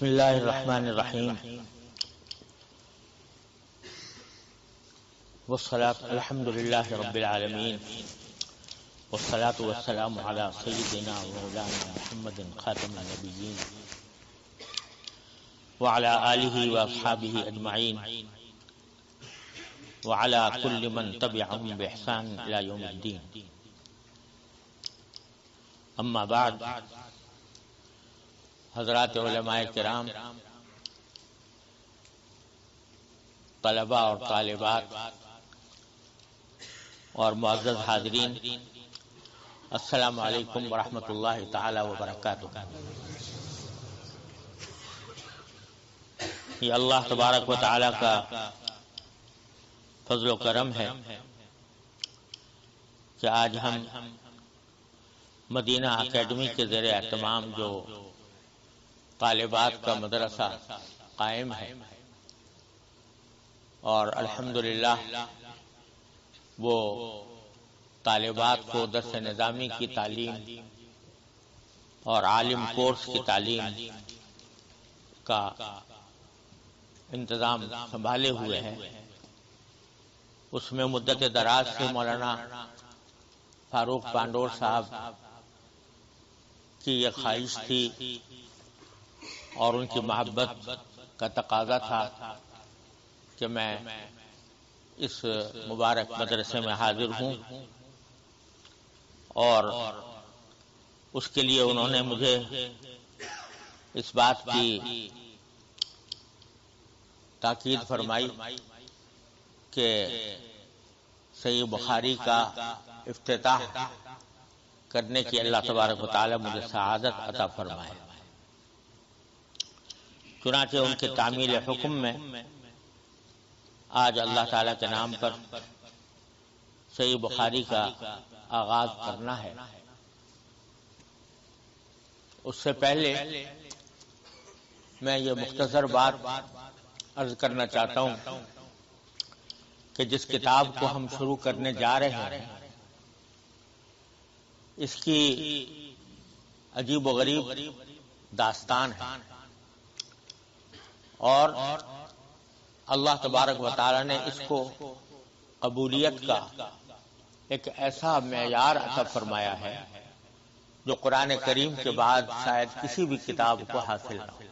اللہ الرحمن الرحیم والصلاة الحمد للہ رب العالمین والصلاة والسلام علی سیدنا مولانا محمد خاتم النبیین وعلی آلہ واصحابہ اجمعین وعلی کل من تبعهم بإحسان الی یوم الدین. اما بعد، حضرات علماء کرام، طلباء اور طالبات اور معزز حاضرین، السلام علیکم ورحمۃ اللہ تعالی وبرکاتہ. یہ اللہ تبارک و تعالی کا فضل و کرم ہے کہ آج ہم مدینہ اکیڈمی کے زیر اہتمام جو طالبات کا مدرسہ قائم ہے، اور الحمدللہ وہ طالبات کو درس نظامی کی تعلیم اور عالم کورس کی تعلیم کا انتظام سنبھالے ہوئے ہیں. اس میں مدت دراز سے مولانا فاروق پانڈور صاحب کی یہ خواہش تھی اور ان کی محبت کا تقاضا تھا کہ میں اس مبارک مدرسے میں حاضر ہوں، اور اس کے لیے انہوں نے مجھے اس بات کی تاکید فرمائی کہ صحیح بخاری کا افتتاح کرنے کی اللہ تبارک و تعالی مجھے سعادت عطا فرمائے. چنانچہ ان کے تعمیل حکم میں آج اللہ تعالی کے نام پر صحیح بخاری کا آغاز کرنا ہے. اس سے پہلے میں یہ مختصر بات عرض کرنا چاہتا ہوں کہ جس کتاب کو ہم شروع کرنے جا رہے ہیں، اس کی عجیب و غریب داستان ہے، اور اللہ تبارک و تعالی نے اس کو قبولیت کا ایک ایسا معیار عطا فرمایا ہے جو قرآن کریم کے بعد شاید کسی بھی کتاب کو حاصل نہ ہو.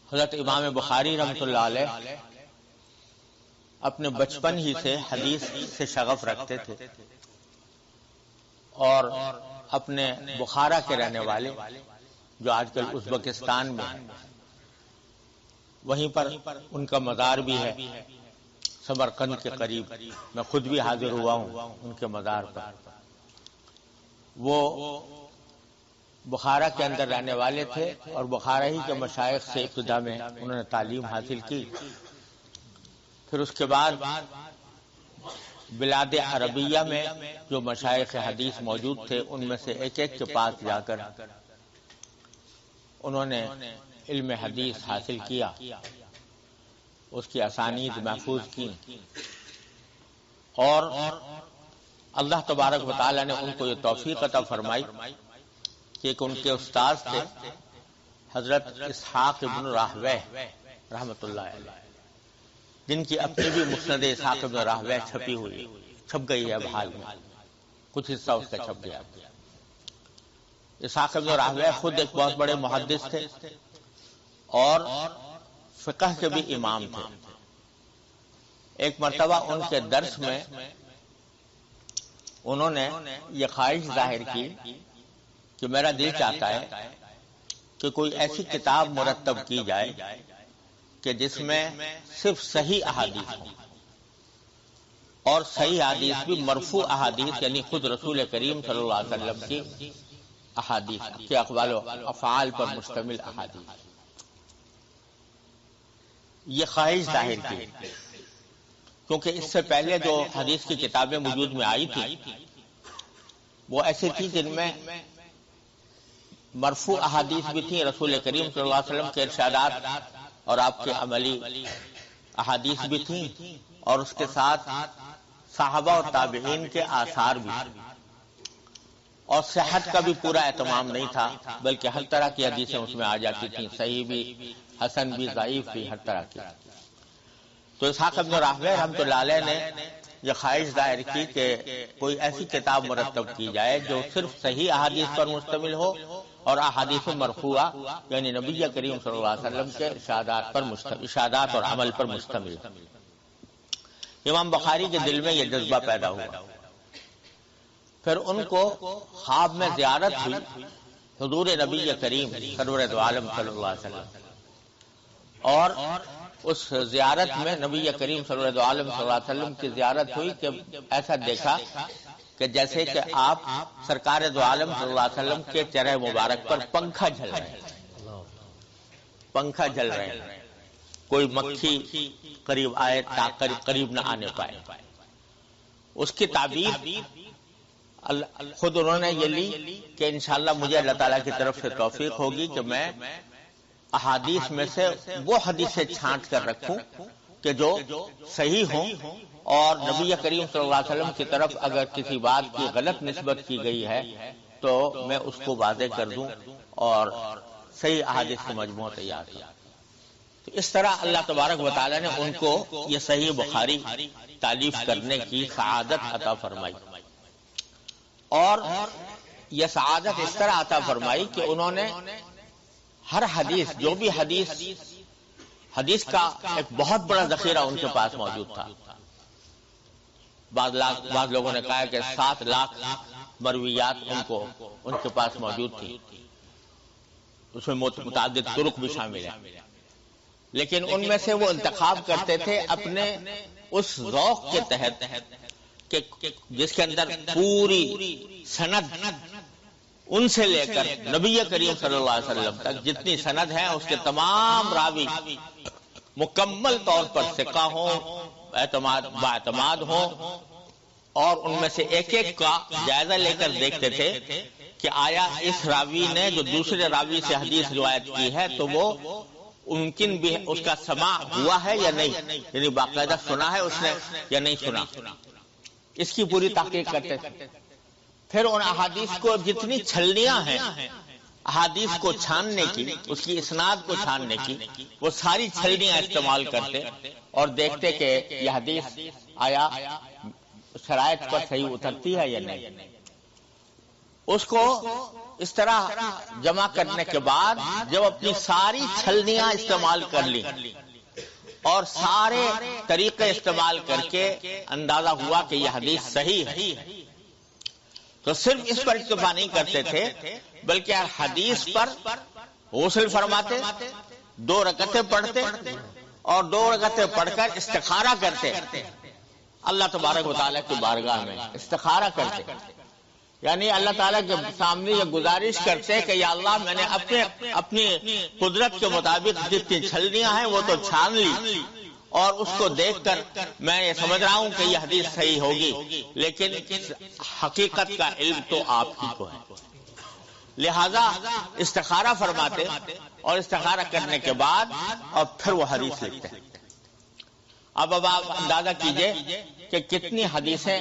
حضرت امام بخاری رحمۃ اللہ علیہ اپنے بچپن ہی سے حدیث سے شغف رکھتے تھے، اور اپنے بخارا کے رہنے والے جو آج کل ازبکستان میں ہیں، وہیں پر ان کا مزار بھی ہے، سمرقند کے قریب. میں خود بھی حاضر ہوا ہوں ان کے مزار پر. وہ بخارا کے اندر رہنے والے تھے، اور بخارا ہی کے مشائخ سے ابتدا میں انہوں نے تعلیم حاصل کی. پھر اس کے بعد بلاد عربیہ میں جو مشائخ حدیث موجود تھے، ان میں سے ایک ایک کے پاس جا کر انہوں نے علم حدیث حاصل کیا، اس کی اسانید محفوظ کی، اور اللہ تبارک و تعالی نے ان کو یہ توفیق عطا فرمائی کہ ایک ان کے استاذ تھے حضرت اسحاق ابن راہویہ رحمۃ اللہ علیہ، جن کی اپنی بھی مسند اسحاق ابن راہویہ چھپ گئی ہے اب حال میں، کچھ حصہ اس کا چھپ گیا. اسحاق ابن راہویہ خود ایک بہت بڑے محدث تھے اور فقہ کے بھی امام تھے. ایک مرتبہ ان کے درس میں انہوں نے یہ خواہش ظاہر کی کہ میرا دل چاہتا ہے کہ کوئی ایسی کتاب مرتب کی جائے کہ جس میں صرف صحیح احادیث ہوں، اور صحیح احادیث بھی مرفوع احادیث، یعنی خود رسول کریم صلی اللہ علیہ وسلم کی احادیث کے اقوال و افعال پر مشتمل احادیث. یہ خواہش ظاہر کی کیونکہ اس سے پہلے جو حدیث کی کتابیں وجود میں آئی تھی وہ ایسی تھی جن میں مرفوع احادیث بھی تھیں، رسول کریم صلی اللہ علیہ وسلم کے ارشادات اور آپ کے عملی احادیث بھی تھیں، اور اس کے ساتھ صحابہ اور تابعین کے آثار بھی تھے. اور صحت کا بھی پورا اہتمام نہیں تھا، بلکہ ہر طرح کی حدیثیں اس میں آ جاتی تھیں، صحیح بھی، حسن بھی، ضعیف بھی، ہر طرح کی۔ تو اسحاق بن راہویہ رحمۃ اللہ علیہ نے یہ خواہش ظاہر کی کہ کوئی ایسی کتاب مرتب کی جائے جو صرف صحیح احادیث پر مشتمل ہو اور احادیث مرفوعہ یعنی نبی کریم صلی اللہ علیہ وسلم کے ارشادات اور عمل پر مشتمل ہو۔ امام بخاری کے دل میں یہ جذبہ پیدا ہوا۔ پھر ان کو خواب میں زیارت ہوئی حضور نبی کریم سرور دو عالم صلی اللہ علیہ وسلم، اور اس زیارت میں نبی کریم سرور دو عالم صلی اللہ علیہ وسلم کی زیارت ہوئی کہ ایسا دیکھا کہ جیسے کہ آپ سرکار دو عالم صلی اللہ علیہ وسلم کے چہرے مبارک پر پنکھا جل رہے ہیں، پنکھا جل رہے ہیں، کوئی مکھی قریب آئے قریب نہ آنے پائے۔ اس کی تعبیر خود انہوں نے یہ لی کہ انشاءاللہ مجھے اللہ تعالیٰ کی طرف سے توفیق ہوگی کہ میں احادیث میں سے وہ حدیثیں چھانٹ کر رکھوں کہ جو صحیح ہوں، اور نبی کریم صلی اللہ علیہ وسلم کی طرف اگر کسی بات کی غلط نسبت کی گئی ہے تو میں اس کو واضح کر دوں اور صحیح احادیث کا مجموعہ تیار کیا۔ تو اس طرح اللہ تبارک و تعالیٰ نے ان کو یہ صحیح بخاری تالیف کرنے کی سعادت عطا فرمائی، اور یہ سعادت اس طرح عطا فرمائی کہ انہوں نے ہر حدیث، جو بھی حدیث کا ایک بہت بڑا ذخیرہ ان کے پاس موجود تھا۔ بعض لوگوں نے کہا کہ 7 لاکھ مرویات ان کے پاس موجود تھی، اس میں متعدد طرق بھی شامل ہیں، لیکن ان میں سے وہ انتخاب کرتے تھے اپنے اس ذوق کے تحت کہ جس کے اندر پوری سند ان سے لے کر نبی کریم صلی اللہ علیہ وسلم تک جتنی سند ہے اس کے تمام راوی مکمل طور پر ثقہ ہوں، باعتماد ہوں، اور ان میں سے ایک ایک کا جائزہ لے کر دیکھتے تھے کہ آیا اس راوی نے جو دوسرے راوی سے حدیث روایت کی ہے تو وہ ممکن بھی اس کا سماع ہوا ہے یا نہیں، یعنی باقاعدہ سنا ہے اس نے یا نہیں سنا، اس کی پوری تحقیق کرتے تھے۔ پھر ان احادیث کو جتنی چھلنیاں ہیں احادیث کو چھاننے کی، اس کی اسناد کو چھاننے کی، وہ ساری چھلنیاں استعمال کرتے اور دیکھتے کہ یہ حدیث آیا شرائط پر صحیح اترتی ہے یا نہیں۔ اس کو اس طرح جمع کرنے کے بعد جب اپنی ساری چھلنیاں استعمال کر لی اور سارے طریقے استعمال کر کے اندازہ ہوا کہ یہ حدیث صحیح ہے، تو صرف اس پر اکتفا نہیں کرتے تھے بلکہ ہر حدیث پر غسل فرماتے، 2 رکعتیں پڑھتے اور 2 رکعتیں پڑھ کر استخارہ کرتے، اللہ تبارک و تعالیٰ کی بارگاہ میں استخارہ کرتے، یعنی اللہ تعالیٰ کے سامنے یہ گزارش کرتے کہ یا اللہ میں نے اپنی قدرت کے مطابق جتنی چھلنیاں ہیں وہ تو چھان لی، اور اس کو دیکھ کر میں یہ سمجھ رہا ہوں کہ یہ حدیث صحیح ہوگی، لیکن حقیقت کا علم تو آپ ہی کو ہے، لہذا استخارہ فرماتے اور استخارہ کرنے کے بعد اور پھر وہ حدیث لکھتے ہیں۔ اب آپ اندازہ کیجئے کہ کتنی حدیثیں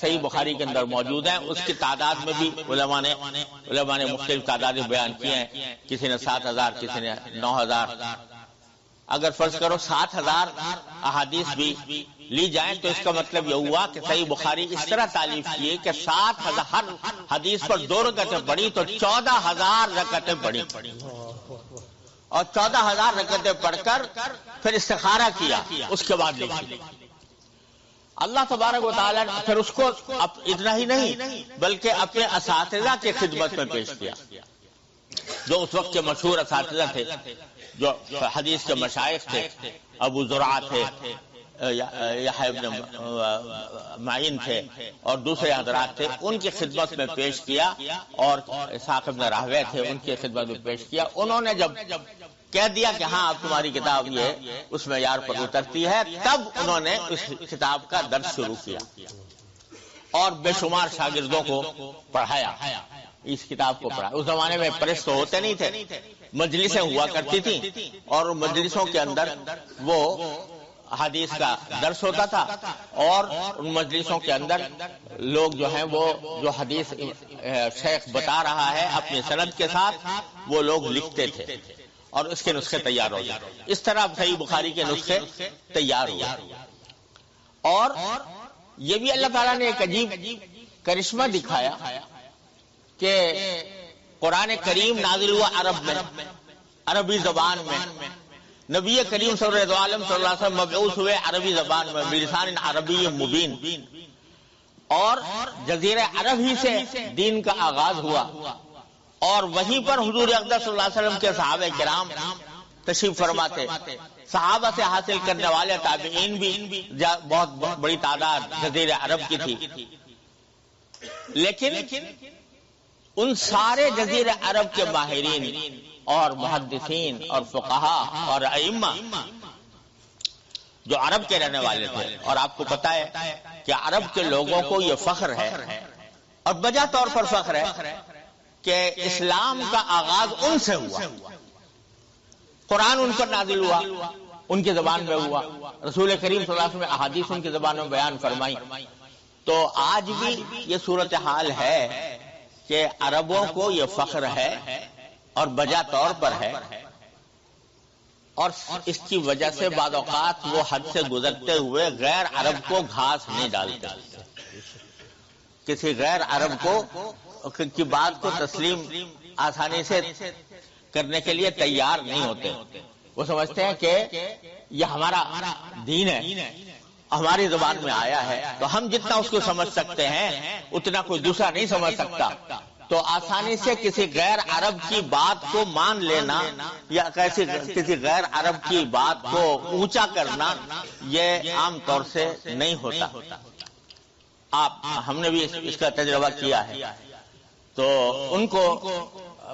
صحیح بخاری کے اندر موجود ہیں، اس کی تعداد میں بھی علماء نے مختلف تعدادیں بیان کی ہیں، کسی نے 7000، کسی نے 9000۔ اگر فرض کرو 7000 احادیث بھی لی جائیں تو اس کا مطلب یہ ہوا کہ صحیح بخاری اس طرح تالیف کیے کہ 7000 ہر حدیث پر 2 رکعتیں پڑھی تو 14000 رکعتیں پڑھی، اور 14000 رکعتیں پڑھ کر پھر استخارہ کیا، اس کے بعد لکھی۔ اللہ تبارک و تعالیٰ نے پھر اس کو اتنا ہی نہیں بلکہ اپنے اساتذہ کی خدمت میں پیش کیا، جو اس وقت کے مشہور اساتذہ تھے، جو حدیث کے مشائخ تھے، ابو زرعہ تھے، یحییٰ ابن معین تھے اور دوسرے حضرات تھے، ان کی خدمت میں پیش کیا، اور اسحاق ابن راہویہ تھے، ان کی خدمت میں پیش کیا۔ انہوں نے جب کہہ دیا کہ ہاں اب تمہاری کتاب یہ اس معیار پر اترتی ہے، تب انہوں نے اس کتاب کا درس شروع کیا اور بے شمار شاگردوں کو پڑھایا، اس کتاب کو پڑھا۔ اس زمانے میں پریس تو ہوتے نہیں تھے، مجلسیں ہوا کرتی تھیں، اور مجلسوں کے اندر وہ حدیث کا درس ہوتا تھا، اور ان مجلسوں کے اندر لوگ جو ہیں وہ جو حدیث شیخ بتا رہا ہے اپنی سند کے ساتھ وہ لوگ لکھتے تھے اور اس کے نسخے تیار ہو جاتے. اس طرح صحیح بخاری کے نسخے تیار ہوئے. اور یہ بھی اللہ تعالیٰ نے ایک عجیب کرشمہ دکھایا کہ قرآن کریم نازل ہوا عرب میں، عربی زبان میں. نبی کریم صلی اللہ علیہ وسلم مبعوث ہوئے عربی زبان میں بلسان عربی مبین، اور جزیرہ عرب ہی سے دین کا آغاز ہوا، اور وہیں پر حضور اقدس صلی اللہ علیہ وسلم کے صحابہ کرام تشریف فرماتے. صحابہ سے حاصل کرنے والے تابعین بھی بہت بڑی تعداد جزیرہ عرب کی تھی. لیکن ان سارے جزیرہ عرب کے ماہرین اور محدثین اور فقہا اور ائمہ جو عرب کے رہنے والے تھے، اور آپ کو پتہ ہے کہ عرب کے لوگوں کو یہ فخر ہے اور بجا طور پر فخر ہے کہ اسلام کا آغاز ان سے ہوا. قرآن ان پر نازل ہوا، ان کی زبان میں ہوا، رسول کریم صلی اللہ علیہ وسلم احادیث ان کی زبان میں بیان فرمائی. تو آج بھی یہ صورتحال ہے کہ عربوں کو یہ فخر ہے اور بجا طور پر ہے، اور اس کی وجہ سے بعض اوقات وہ حد سے گزرتے ہوئے غیر عرب کو گھاس نہیں ڈالتے، کسی غیر عرب کو کی بات کو تسلیم آسانی سے کرنے کے لیے تیار نہیں ہوتے. وہ سمجھتے ہیں کہ یہ ہمارا دین ہے، ہماری زبان میں آیا ہے، تو ہم جتنا اس کو سمجھ سکتے ہیں اتنا کوئی دوسرا نہیں سمجھ سکتا. تو آسانی سے کسی غیر عرب کی بات کو مان لینا یا کسی غیر عرب کی بات کو اونچا کرنا یہ عام طور سے نہیں ہوتا. ہم نے بھی اس کا تجربہ کیا ہے. تو ان کو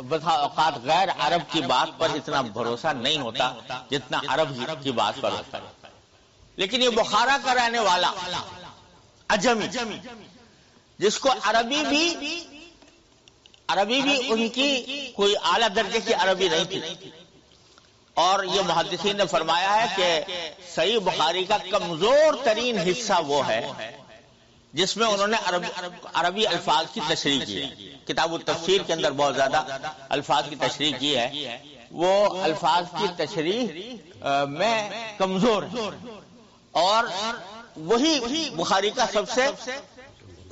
بسا اوقات غیر عرب کی بات پر اتنا بھروسہ نہیں ہوتا جتنا عرب کی بات پر ہوتا ہے. لیکن یہ بخارا کا رہنے والا عجمی جس کو عربی بھی ان کی کوئی اعلیٰ درجے کی عربی نہیں تھی، اور یہ محدثین نے فرمایا ہے کہ صحیح بخاری کا کمزور ترین حصہ وہ ہے جس میں انہوں نے عربی الفاظ کی تشریح کی ہے. کتاب التفسیر کے اندر بہت زیادہ الفاظ کی تشریح کی ہے، وہ الفاظ کی تشریح میں کمزور ہے، اور وہی بخاری کا سب سے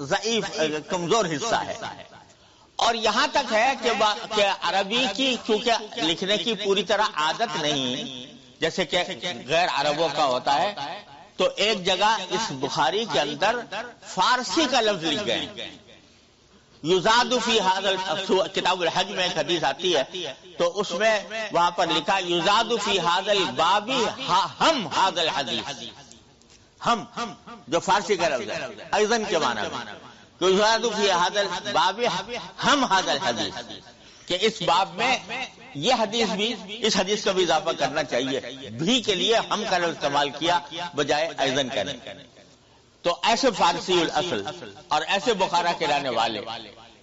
ضعیف کمزور حصہ ہے. اور یہاں تک ہے کہ عربی کی چونکہ لکھنے کی پوری طرح عادت نہیں جیسے کہ غیر عربوں کا ہوتا ہے، تو ایک جگہ اس بخاری کے اندر فارسی کا لفظ لکھ گئے. یزاد فی ھذا کتاب الحج میں ایک حدیث آتی ہے، تو اس میں وہاں پر لکھا یزاد فی ھذا الباب ہم ھذا الحدیث، ہم جو فارسی کا لفظ ہے ایضاً کے معنی میں کہ یزاد فی ھذا الباب ہم ھذا الحدیث، کہ اس باب میں یہ حدیث بھی اس حدیث کا بھی اضافہ کرنا چاہیے. بھی کے لیے ہم کا لفظ استعمال کیا بجائے ایضاً کرنے. تو ایسے فارسی الاصل اور ایسے بخارا کے رہنے والے،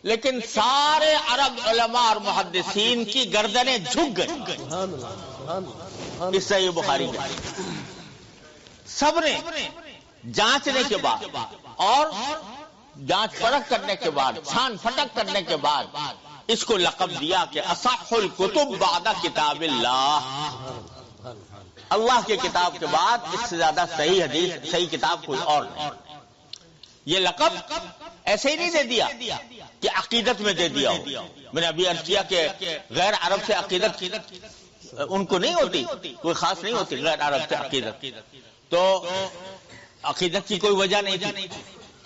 لیکن سارے عرب علماء اور محدثین کی گردنیں جھک گئی اس صحیح بخاری میں. سب نے جانچنے کے بعد اور جانچ پرکھ کرنے کے بعد، چھان پھٹک کرنے کے بعد اس کو لقب دیا کہ اصح الکتب بعد کتاب اللہ، اللہ کی کتاب کے بعد اس سے زیادہ صحیح حدیث صحیح کتاب کوئی اور نہیں. یہ لقب ایسے ہی نہیں دے دیا کہ عقیدت میں دے دیا ہو. میں نے ابھی عرض کیا کہ غیر عرب سے عقیدت ان کو نہیں ہوتی، کوئی خاص نہیں ہوتی غیر عرب سے عقیدت، تو عقیدت کی کوئی وجہ نہیں تھی.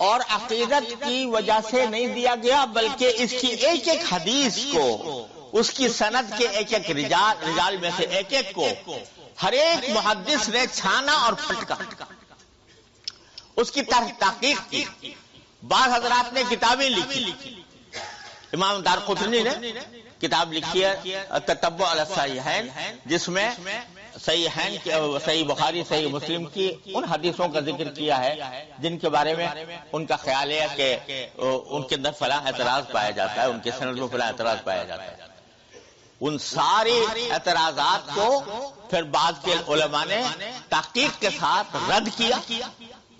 اور عقیدت کی وجہ سے نہیں دیا گیا بلکہ اس کی ایک ایک حدیث کو، اس کی سند کے ایک ایک رجال میں سے ایک ایک کو ہر ایک محدث نے چھانا اور پھٹکا، اس کی تحقیق کی. بعض حضرات نے کتابیں لکھی. امام دارقطنی نے کتاب لکھی ہے تتبع علی الصحیحین، جس میں صحیحین صحیح بخاری صحیح مسلم کی ان حدیثوں کا ذکر کیا ہے جن کے بارے میں ان کا خیال ہے کہ ان کے اندر فلاں اعتراض پایا جاتا ہے، ان کے سند میں فلاں اعتراض پایا جاتا ہے. ان سارے اعتراضات کو پھر بعض کے علماء نے تحقیق کے ساتھ رد کیا،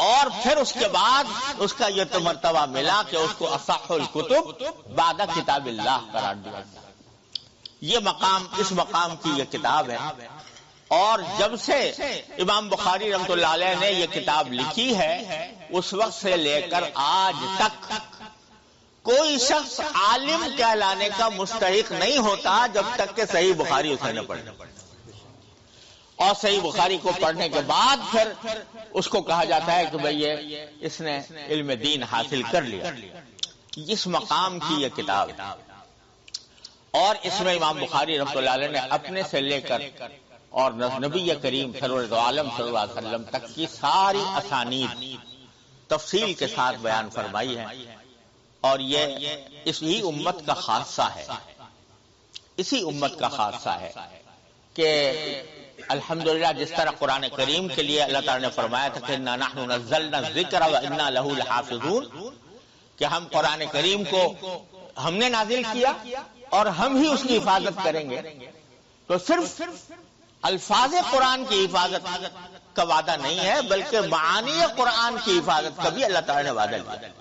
اور پھر اس کے بعد اس کا یہ تو مرتبہ ملا کہ اس کو اصح الکتب بعد کتاب اللہ قرار دیا۔ یہ مقام، اس مقام کی یہ کتاب ہے، اور جب سے امام بخاری رحمۃ اللہ علیہ نے یہ کتاب لکھی ہے اس وقت سے لے کر آج تک کوئی شخص عالم کہلانے کا مستحق نہیں ہوتا جب تک کہ صحیح بخاری اسے نہ پڑھے، اور صحیح بخاری کو پڑھنے کے بعد پھر اس کو کہا جاتا ہے کہ بھئی اس نے علم دین حاصل کر لیا۔ اس مقام کی یہ کتاب ہے، اور اس میں امام بخاری رحمۃ اللہ علیہ نے اپنے سے لے کر اور نبی کریم سرور عالم صلی اللہ علیہ وسلم تک کی ساری اسانید تفصیل کے ساتھ بیان فرمائی ہے، اور یہ اسی امت کا خاصہ ہے، اسی امت کا خاصہ ہے کہ الحمدللہ جس طرح قرآن کریم کے لیے اللہ تعالیٰ نے فرمایا تھا کہ اِنَّا نَحْنُ نَزَّلْنَا الذِّكْرَ وَإِنَّا لَهُ لَحَافِظُونَ، کہ ہم قرآن کریم کو ہم نے نازل کیا اور ہم ہی اس کی حفاظت کریں گے۔ تو صرف الفاظ قرآن کی حفاظت کا وعدہ نہیں ہے، بلکہ معانی قرآن کی حفاظت کا بھی اللہ تعالیٰ نے وعدہ لیا۔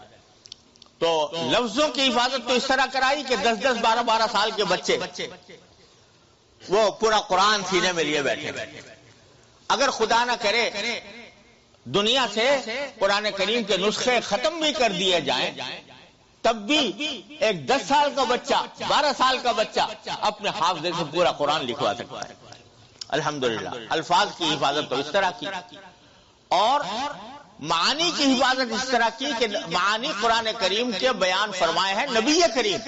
تو لفظوں کی حفاظت تو اس طرح کرائی کہ 10-10 12-12 سال کے بچے وہ پورا قرآن سینے میں لیے بیٹھے، اگر خدا نہ کرے دنیا سے قرآن کریم کے نسخے ختم بھی کر دیے جائیں تب بھی ایک 10 سال کا بچہ 12 سال کا بچہ اپنے حافظے سے پورا قرآن لکھوا سکتا ہے۔ الحمدللہ الفاظ کی حفاظت تو اس طرح کی، اور معانی کی حفاظت اس طرح کی کہ معانی قرآن کریم کے بیان فرمائے ہیں نبی کریم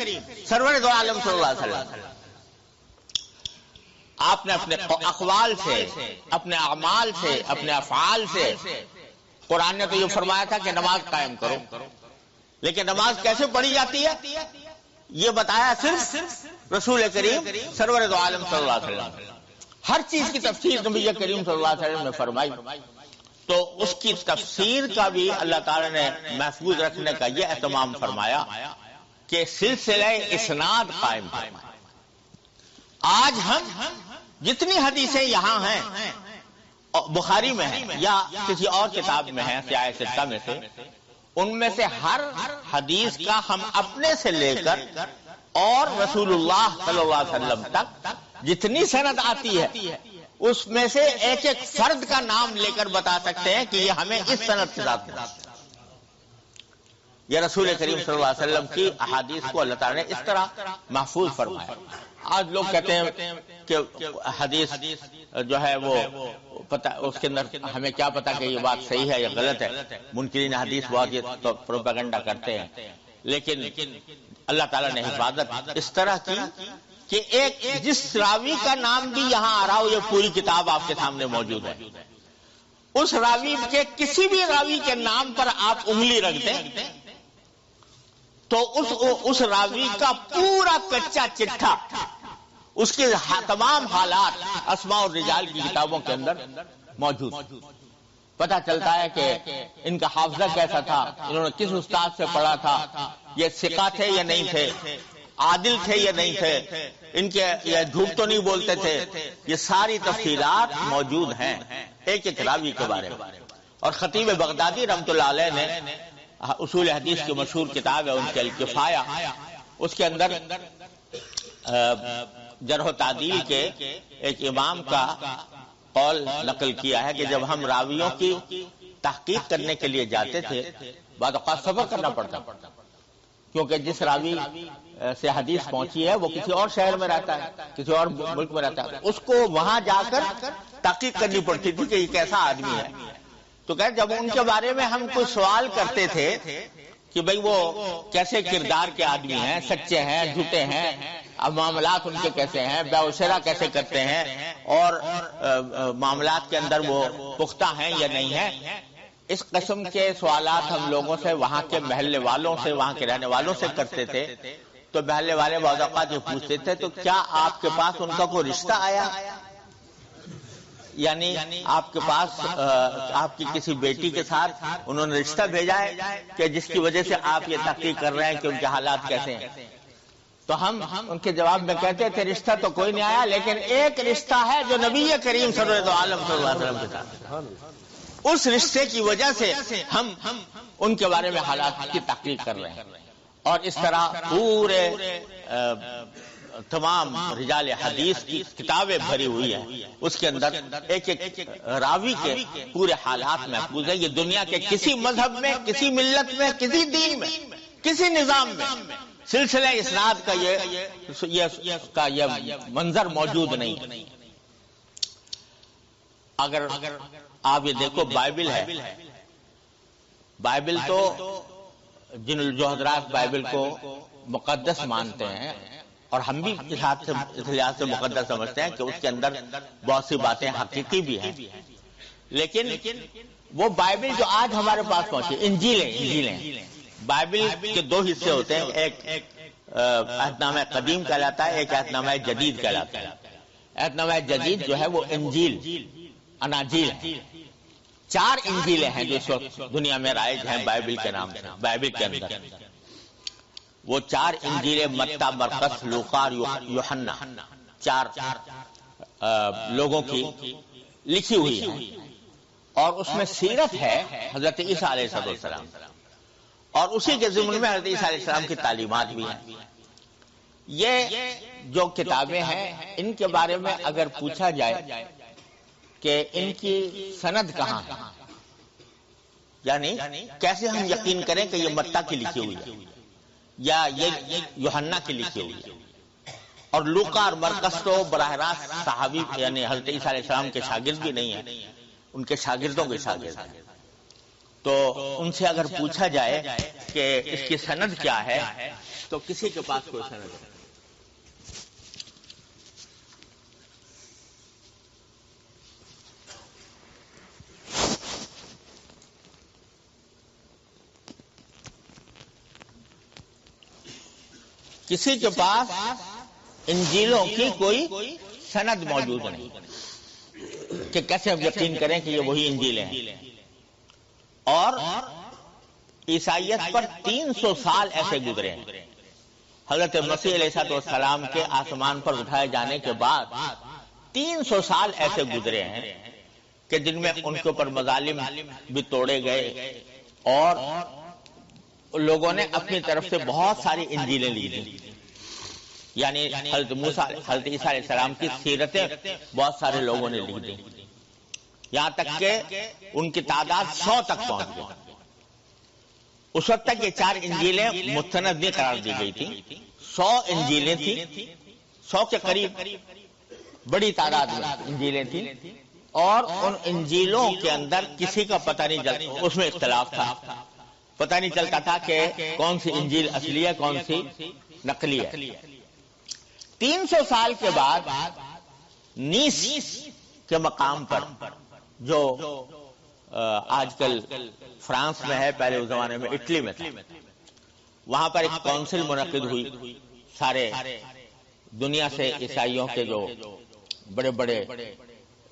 سرور دو عالم صلی اللہ علیہ وسلم۔ آپ نے اپنے اقوال سے، اپنے اعمال سے، اپنے افعال سے، قرآن نے تو یہ فرمایا تھا کہ نماز قائم کرو، لیکن نماز کیسے پڑھی جاتی ہے یہ بتایا صرف رسول کریم سرور دو عالم صلی اللہ علیہ وسلم۔ ہر چیز کی تفسیر نبی کریم صلی اللہ علیہ وسلم نے فرمائی، تو اس کی تفسیر کا بھی اللہ تعالی نے محفوظ رکھنے کا یہ اہتمام فرمایا کہ سلسلہ اسناد قائم فرمایا۔ آج ہم جتنی حدیثیں یہاں ہیں بخاری میں ہیں یا کسی اور کتاب میں ہیں سیاہ ستہ میں سے، ان میں سے ہر حدیث کا ہم اپنے سے لے کر اور رسول اللہ صلی اللہ علیہ وسلم تک جتنی سند آتی ہے اس میں سے ایک ایک فرد کا نام لے کر بتا سکتے ہیں کہ یہ ہمیں اس سند کے ساتھ ملا۔ یہ رسول کریم صلی اللہ علیہ وسلم کی احادیث کو اللہ تعالیٰ نے اس طرح محفوظ فرمایا۔ آج لوگ کہتے ہیں کہ حدیث جو ہے وہ پتہ اس کے اندر ہمیں کیا پتا کہ یہ بات صحیح ہے یا غلط ہے، منکرین حدیث بہت یہ پروپیگنڈا کرتے ہیں، لیکن اللہ تعالیٰ نے حفاظت اس طرح کی کہ ایک جس راوی کا نام بھی یہاں آ رہا ہو، یہ پوری کتاب آپ کے سامنے موجود ہے، اس راوی کے کسی بھی راوی کے نام پر آپ انگلی رکھ دیں تو اس راوی کا پورا کچا چٹھا، اس کے تمام حالات اسماء اور رجال کی کتابوں کے اندر موجود، پتہ چلتا ہے کہ ان کا حافظہ کیسا تھا، انہوں نے کس استاد سے پڑھا تھا، یہ ثقہ تھے یا نہیں تھے، عادل تھے یا نہیں تھے، ان کے یہ جھوٹ تو نہیں بولتے تھے، یہ ساری تفصیلات موجود ہیں ایک ایک راوی کے بارے میں۔ اور خطیب بغدادی رحمۃ اللہ علیہ نے اصول حدیث کی مشہور کتاب ہے ان کے الکفایہ، اس کے اندر جرح و تعدیل کے ایک امام کا قول نقل کیا ہے کہ جب ہم راویوں کی تحقیق کرنے کے لیے جاتے تھے بعض اوقات صبر کرنا پڑتا، کیونکہ جس راوی سے حدیث پہنچی ہے وہ کسی اور شہر میں رہتا ہے، کسی اور ملک میں رہتا ہے، اس کو وہاں جا کر تحقیق کرنی پڑتی تھی کہ یہ کیسا آدمی ہے۔ تو کہ جب ان کے بارے میں ہم کوئی سوال کرتے تھے کہ بھئی وہ کیسے کردار کے آدمی ہیں، سچے ہیں، جھوٹے ہیں، اب معاملات ان کے کیسے ہیں، بیع و شرع کیسے کرتے ہیں، اور معاملات کے اندر وہ پختہ ہیں یا نہیں ہیں، اس قسم کے سوالات ہم لوگوں سے، وہاں کے محلے والوں سے، وہاں کے رہنے والوں سے کرتے تھے، تو محلے والے بعض اوقات یہ پوچھتے تھے تو کیا آپ کے پاس ان کا کوئی رشتہ آیا، یعنی آپ کے پاس آپ کی کسی بیٹی کے ساتھ انہوں نے رشتہ بھیجا ہے کہ جس کی وجہ سے آپ یہ تحقیق کر رہے ہیں کہ ان کے حالات کیسے ہیں۔ تو ہم ان کے جواب میں کہتے تھے رشتہ تو کوئی نہیں آیا، لیکن ایک رشتہ ہے جو نبی کریم صلی اللہ علیہ وسلم کے ساتھ، اس رشتے کی وجہ سے ہم ان کے بارے میں حالات کی تحقیق کر رہے ہیں. اور اس طرح پورے تمام رجال حدیث کی کتابیں بھری ہوئی ہیں، اس کے اندر ایک ایک راوی کے پورے حالات محفوظ ہیں. یہ دنیا کے کسی مذہب میں، کسی ملت میں، کسی دین میں، کسی نظام میں سلسلہ اسناد کا یہ منظر موجود نہیں. اگر آپ یہ دیکھو بائبل ہے، بائبل تو جو حضرات بائبل کو مقدس مانتے ہیں، اور ہم بھی اس لحاظ سے مقدس سمجھتے ہیں کہ اس کے اندر بہت سی باتیں حقیقی بھی ہیں، لیکن وہ بائبل جو آج ہمارے پاس پہنچی، انجیلیں بائبل کے دو حصے ہوتے ہیں، ایک عہد نامہ قدیم کہلاتا ہے، ایک عہد نامہ جدید کہلاتا ہے. عہد نامہ جدید جو ہے وہ انجیل، اناجیل ہے. 4 انجیلیں ہیں جو اس وقت دنیا میں رائج ہیں بائبل کے نام سے. بائبل کے اندر وہ 4 انجیلیں متی، مرقس، لوقا اور یوحنا، 4 لوگوں کی لکھی ہوئی ہیں، اور اس میں سیرت ہے حضرت عیسیٰ علیہ السلام، اور اسی کے ضمن میں حضرت عیسیٰ علیہ السلام کی تعلیمات بھی ہیں. یہ جو کتابیں ہیں ان کے بارے میں اگر پوچھا جائے کہ ان کی سند کہاں ہے، یعنی کیسے ہم یقین کریں کہ یہ متی کی لکھی ہوئی ہے یا یہ یوحنا کی لکھی ہوئی ہے. اور لوقا اور مرقس تو براہ راست صحابی یعنی حضرت عیسیٰ علیہ السلام کے شاگرد بھی نہیں ہیں، ان کے شاگردوں کے شاگرد ہیں. تو ان سے اگر پوچھا جائے کہ اس کی سند کیا ہے تو کسی کے پاس کوئی سند نہیں. کسی کے پاس انجیلوں کی کوئی سند موجود نہیں کہ کیسے ہم یقین کریں کہ یہ وہی انجیلیں ہیں. اور عیسائیت پر 300 سال ایسے گزرے ہیں. حضرت مسیح علیہ السلام کے آسمان پر اٹھائے جانے کے بعد 300 سال ایسے گزرے ہیں کہ جن میں ان کے اوپر مظالم بھی توڑے گئے، اور لوگوں نے اپنی طرف سے بہت ساری انجیلیں لی تھیں. یعنی حضرت موسیٰ، حضرت عیسیٰ علیہ السلام کی سیرتیں بہت سارے لوگوں نے لی تھیں، یہاں تک کہ ان کی تعداد 100 تک پہنچ گئی. اس وقت تک یہ 4 انجیلیں مستند نہیں قرار دی گئی تھیں. 100 انجیلیں تھیں، 100 کے قریب بڑی تعداد میں انجیلیں تھیں، اور ان انجیلوں کے اندر کسی کا پتہ نہیں چلتا، اس میں اختلاف تھا، پتہ نہیں چلتا تھا کہ کون سی انجیل اصلی ہے کون سی نقلی ہے. 300 سال کے بعد نیس کے مقام پر، جو آج کل فرانس میں ہے، پہلے اس زمانے میں اٹلی میں تھا، وہاں پر ایک کونسل منعقد ہوئی. سارے دنیا سے عیسائیوں کے جو بڑے بڑے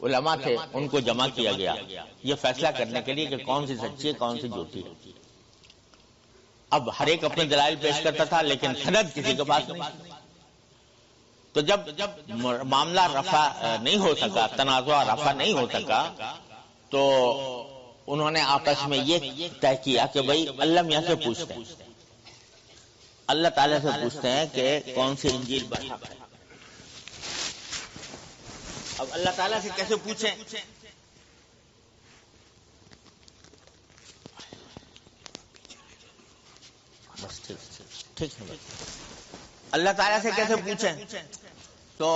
علماء تھے ان کو جمع کیا گیا یہ فیصلہ کرنے کے لیے کہ کون سی سچی ہے کون سی جھوٹی ہے. اب ہر ایک اپنے دلائل پیش کرتا تھا، لیکن سند کسی کے پاس نہیں. تو جب معاملہ رفع نہیں ہو سکا، تنازع رفع نہیں ہو سکا، تو انہوں نے آپس میں یہ طے کیا کہ بھئی اللہ میاں سے پوچھتے ہیں، اللہ تعالیٰ سے پوچھتے ہیں کہ کون سی انجیل برحق ہے. اب اللہ تعالیٰ سے کیسے پوچھیں؟ بس ٹھیک ہے. اللہ تعالیٰ سے کیسے پوچھیں؟ تو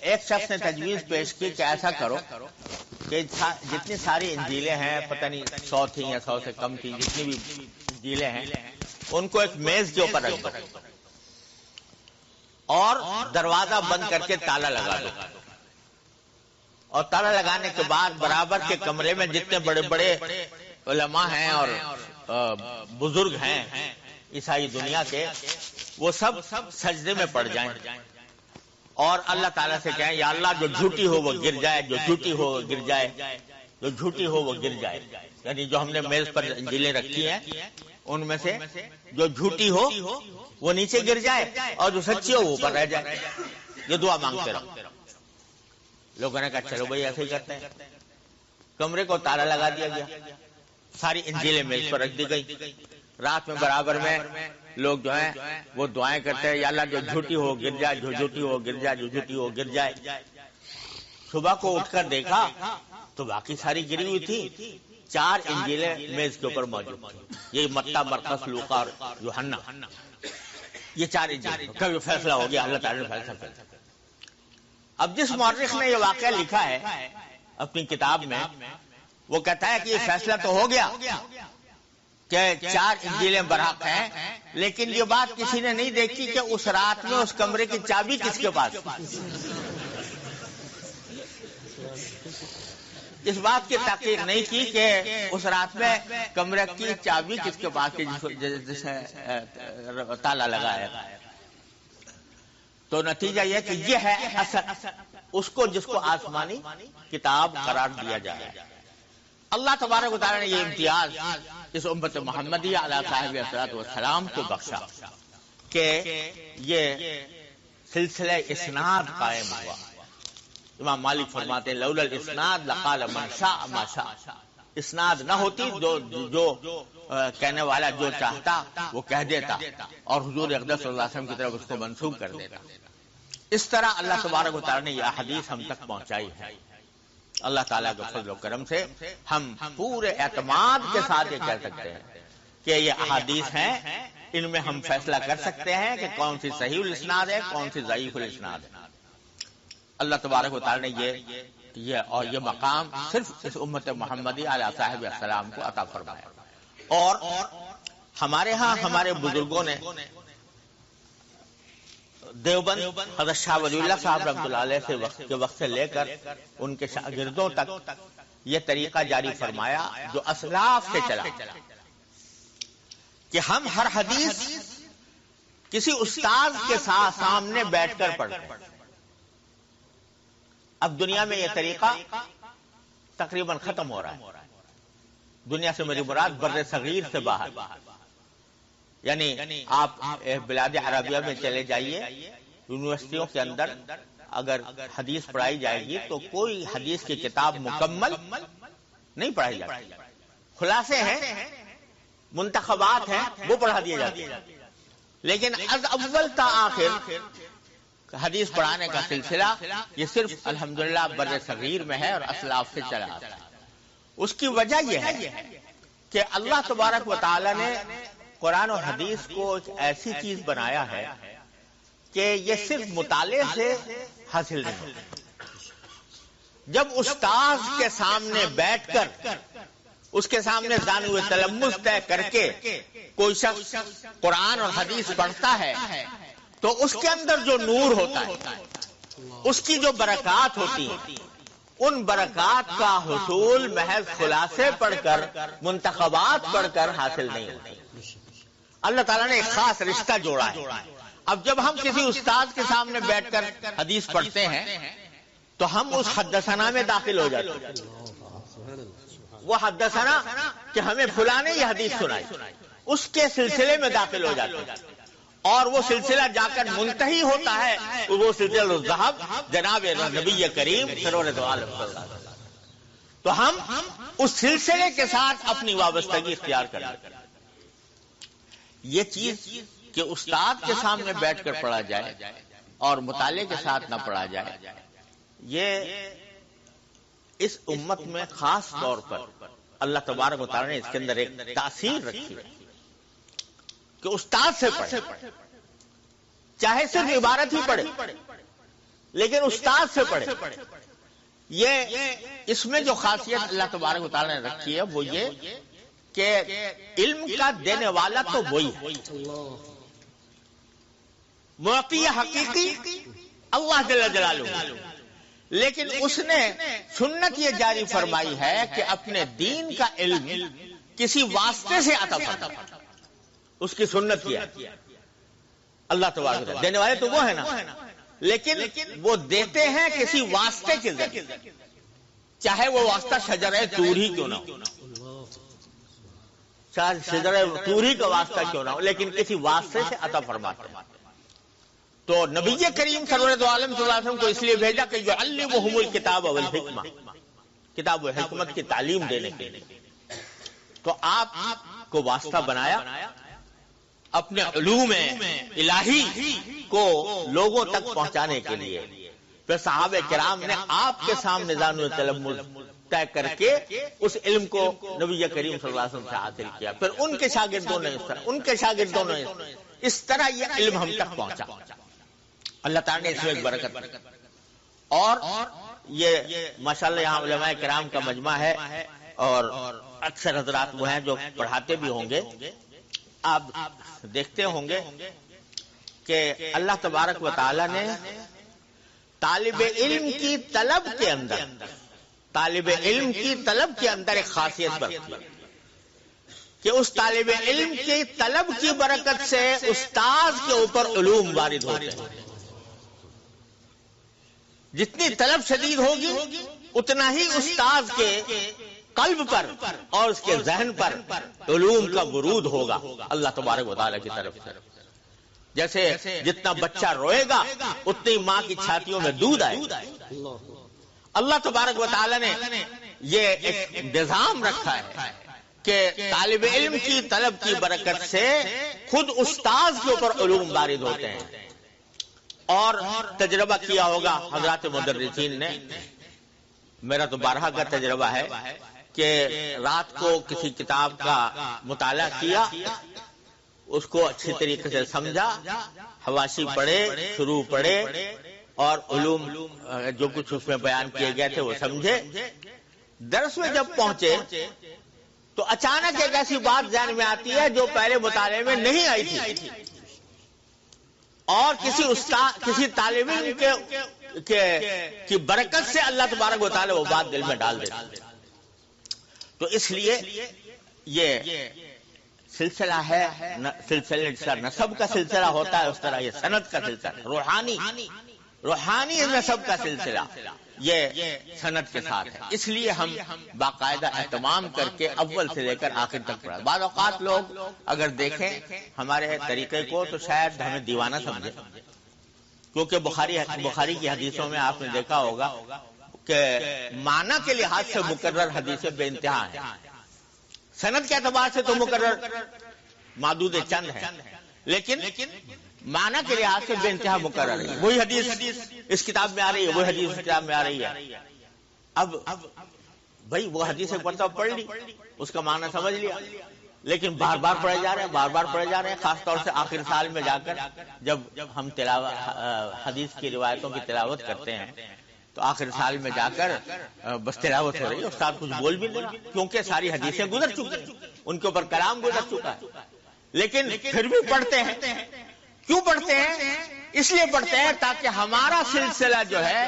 ایک شخص نے تجویز پیش کی کہ ایسا کرو کہ جتنی ساری انجیلیں ہیں، پتہ نہیں 100 تھیں یا 100 سے کم تھیں، جتنی بھی انجیلیں ہیں ان کو ایک میز کے اوپر رکھ دو اور دروازہ بند کر کے تالا لگا دو. اور تالا لگانے کے بعد برابر کے کمرے میں جتنے بڑے بڑے علماء ہیں اور بزرگ ہیں عیسائی دنیا کے، وہ سب سجدے میں پڑ جائیں اور اللہ تعالیٰ سے کہیں یا اللہ جو جھوٹی ہو وہ گر جائے، جو جھوٹی ہو وہ گر جائے. جو جھوٹی ہو وہ گر جائے، یعنی جو ہم نے میز پر انجیلیں رکھی ہیں ان میں سے جو جھوٹی ہو وہ نیچے گر جائے اور جو سچی ہو وہ اوپر رہ جائے. یہ دعا مانگتے رہو. لوگوں نے کہا چلو بھائی ایسے ہی کرتے ہیں. کمرے کو تالا لگا دیا گیا، ساری انجیلیں میز پر رکھ دی گئی. رات میں برابر میں لوگ جو ہیں وہ دعائیں کرتے ہیں، یا اللہ جو جھوٹی ہو گر جائے، جو جھوٹی ہو گر جائے، جو جھوٹی ہو گر جائے. صبح کو اٹھ کر دیکھا تو باقی ساری گری ہوئی تھی، 4 انجیلیں میز کے اوپر موجود تھی. یہ متی، مرقس، لوقا اور یوحنا، یہ 4 انجیلیں. کبھی فیصلہ ہو گیا، اللہ تعالیٰ نے فیصلہ کر دیا. اب جس مورخ نے یہ واقعہ لکھا ہے اپنی کتاب میں، وہ کہتا ہے کہ یہ فیصلہ تو ہو گیا کہ 4 انجیلیں برحق ہیں، لیکن یہ بات کسی نے نہیں دیکھی کہ اس رات میں اس کمرے کی چابی کس کے پاس. اس بات کی تحقیق نہیں کی کہ اس رات میں کمرے کی چابی کس کے پاس تھی جسے تالا لگا ہے. تو نتیجہ یہ کہ یہ ہے اصل اس کو جس کو آسمانی کتاب قرار دیا جائے. اللہ تبارک و تعالیٰ نے یہ امتیاز اس امت محمدیہ علیہ صاحب الصلوۃ والسلام کو بخشا کہ یہ سلسلہ اسناد قائم ہوا. امام مالک فرماتے ہیں لولا الاسناد لقال من شاء ما شاء. اسناد نہ ہوتی جو کہنے والا جو چاہتا وہ کہہ دیتا اور حضور اقدس صلی اللہ علیہ وسلم کی طرف اس کو منسوب کر دیتا. اس طرح اللہ تبارک و تعالیٰ نے یہ حدیث ہم تک پہنچائی ہے. اللہ تعالیٰ کے فضل و کرم سے ہم پورے اعتماد کے ساتھ یہ کہہ سکتے ہیں کہ یہ احادیث ہیں، ان میں ہم فیصلہ کر سکتے ہیں کہ کون سی صحیح الاسناد ہے، کون سی ضعیف الاسناد ہے. اللہ تبارک و تعالیٰ نے یہ مقام صرف اس امت محمدی علیہ صاحب السلام کو عطا فرمایا. اور ہمارے ہاں ہمارے بزرگوں نے دیوبند حضرت شاہ ولی اللہ صاحب رحمۃ اللہ علیہ کے وقت سے لے کر ان کے شاگردوں تک یہ طریقہ جاری فرمایا جو اسلاف سے چلا کہ ہم ہر حدیث کسی استاد کے ساتھ سامنے بیٹھ کر پڑھتے ہیں. اب دنیا میں یہ طریقہ تقریباً ختم ہو رہا ہے. دنیا سے میری مراد بر صغیر سے باہر، یعنی آپ بلاد عربیہ میں چلے جائیے، یونیورسٹیوں کے اندر اگر حدیث پڑھائی جائے گی تو کوئی حدیث کی کتاب مکمل نہیں پڑھائی جاتی. خلاصے ہیں، منتخبات ہیں، وہ پڑھا دیے جاتے ہیں. لیکن از اول تا آخر حدیث پڑھانے کا سلسلہ یہ صرف الحمدللہ بر صغیر میں ہے اور اسلاف سے چلا آتا ہے. اس کی وجہ یہ ہے کہ اللہ تبارک و تعالی نے قرآن و حدیث کو ایک ایسی چیز بنایا ہے کہ یہ صرف مطالعے سے حاصل نہیں ہوتا. جب استاذ کے سامنے بیٹھ کر اس کے سامنے دانو تلمذ طے کر کے کوئی شخص قرآن اور حدیث پڑھتا ہے تو اس کے اندر جو نور ہوتا ہے، اس کی جو برکات ہوتی ہیں، ان برکات کا حصول محض خلاصے پڑھ کر، منتخبات پڑھ کر حاصل نہیں ہوتی. اللہ تعالیٰ نے ایک خاص رشتہ جوڑا ہے. اب جب ہم کسی استاد کے سامنے بیٹھ کر حدیث پڑھتے ہیں تو ہم اس حدثنا میں داخل ہو جاتے ہیں. وہ حدثنا کہ ہمیں فلاں نے یہ حدیث سنائی، اس کے سلسلے میں داخل ہو جاتے ہیں. اور وہ سلسلہ جا کر منتہی ہوتا ہے، وہ سلسلہ الذہب جناب نبی کریم سرور دو عالم صلی اللہ علیہ وسلم. تو ہم اس سلسلے کے ساتھ اپنی وابستگی اختیار کریں. یہ چیز کہ استاد کے سامنے بیٹھ کر پڑھا جائے اور مطالعے کے ساتھ نہ پڑھا جائے، یہ اس امت میں خاص طور پر اللہ تبارک و تعالیٰ نے اس کے اندر ایک تاثیر رکھی ہے کہ استاد سے پڑھے، چاہے صرف عبارت ہی پڑھے لیکن استاد سے پڑھے. یہ اس میں جو خاصیت اللہ تبارک و تعالیٰ نے رکھی ہے وہ یہ کہ علم کا دینے والا تو وہی ہے، معطی حقیقی اللہ جل جلالہ، لیکن اس نے سنت یہ جاری فرمائی ہے کہ اپنے دین کا علم کسی واسطے سے عطا فرمائے. اس کی سنت کیا اللہ تبارک و تعالیٰ، دینے والے تو وہ ہے نا، لیکن وہ دیتے ہیں کسی واسطے کے ذریعے. چاہے وہ واسطہ شجرہ طور ہی کیوں نہ ہو، چاہے شجرہ طور ہی کا واسطہ کیوں نہ ہو، لیکن کسی واسطے سے عطا فرماتے ہیں۔ تو نبی کریم صلی اللہ علیہ وسلم کو اس لیے بھیجا کہ یعلمہم الکتاب والحکمہ، کتاب و حکمت کی تعلیم دینے کے لیے۔ تو آپ کو واسطہ بنایا اپنے علوم الہی کو لوگوں تک پہنچانے کے لیے۔ پھر صحابہ کرام نے آپ کے سامنے ذان تلمذ طے کر کے اس علم کو نبی کریم صلی اللہ علیہ وسلم سے حاصل کیا۔ پھر ان کے شاگردوں نے اس طرح یہ علم ہم تک پہنچا۔ اللہ تعالیٰ نے اس میں ایک برکت، اور یہ ماشاءاللہ یہاں علماء کرام کا مجمع ہے، اور اکثر حضرات وہ ہیں جو پڑھاتے بھی ہوں گے۔ آپ دیکھتے ہوں گے کہ اللہ تبارک و تعالیٰ نے طالب علم کی طلب کے اندر ایک خاصیت برتی کہ اس طالب علم کی طلب کی برکت سے استاذ کے اوپر علوم وارد ہوتے ہیں۔ جتنی طلب شدید ہوگی اتنا ہی استاذ کے قلب پر اور اس کے ذہن پر علوم کا ورود ہوگا اللہ تبارک و تعالیٰ کی طرف سے۔ جیسے جتنا بچہ روئے گا اتنی ماں کی چھاتیوں میں دودھ آئے گا۔ اللہ تبارک و تعالیٰ نے یہ ایک نظام رکھا ہے کہ طالب علم کی طلب کی برکت سے خود استاذ کے اوپر علوم وارد ہوتے ہیں۔ اور تجربہ کیا ہوگا حضرات مدرسین نے، میرا تو بارہا کا تجربہ ہے کہ رات کو کسی کتاب کا مطالعہ کیا، اس کو اچھی طریقے سے سمجھا، حواشی پڑھے، شروع پڑھے، اور علوم جو کچھ اس میں بیان کیے گئے تھے وہ سمجھے۔ درس میں جب پہنچے تو اچانک ایک ایسی بات ذہن میں آتی ہے جو پہلے مطالعے میں نہیں آئی تھی، اور کسی طالب علم کی برکت سے اللہ تبارک و تعالی وہ بات دل میں ڈال دیتے۔ تو اس لیے یہ سلسلہ ہے، سلسلہ نسب کا سلسلہ ہوتا ہے، اس طرح یہ سند کا سلسلہ، روحانی نسب کا سلسلہ یہ سند کے ساتھ ہے۔ اس لیے ہم باقاعدہ اہتمام کر کے اول سے لے کر آخر تک پڑھا۔ بعض اوقات لوگ اگر دیکھیں ہمارے طریقے کو تو شاید ہمیں دیوانہ سمجھے، کیونکہ بخاری کی حدیثوں میں آپ نے دیکھا ہوگا کہ معنی کے لحاظ سے مکرر حدیثیں بے انتہا ہیں، سند کے اعتبار سے تو مکرر معدود چند ہیں، لیکن معنی کے لحاظ سے بے انتہا مقرر ہے۔ وہی حدیث اس کتاب میں آ رہی ہے، وہی حدیث اس کتاب میں آ رہی ہے۔ اب بھائی وہ حدیث ایک مرتبہ پڑھ لی، اس کا معنی سمجھ لیا، لیکن بار بار پڑھے جا رہے ہیں، خاص طور سے آخر سال میں جا کر جب ہم حدیث کی روایتوں کی تلاوت کرتے ہیں تو آخر سال میں جا کر بس تلاوت ہو رہی ہے، استاد کچھ بول بھی نہیں، کیونکہ ساری حدیثیں گزر چکی ہیں، ان کے اوپر کلام گزر چکا ہے، لیکن پھر بھی پڑھتے ہیں۔ کیوں پڑھتے ہیں؟ اس لیے پڑھتے ہیں تاکہ ہمارا سلسلہ جو ہے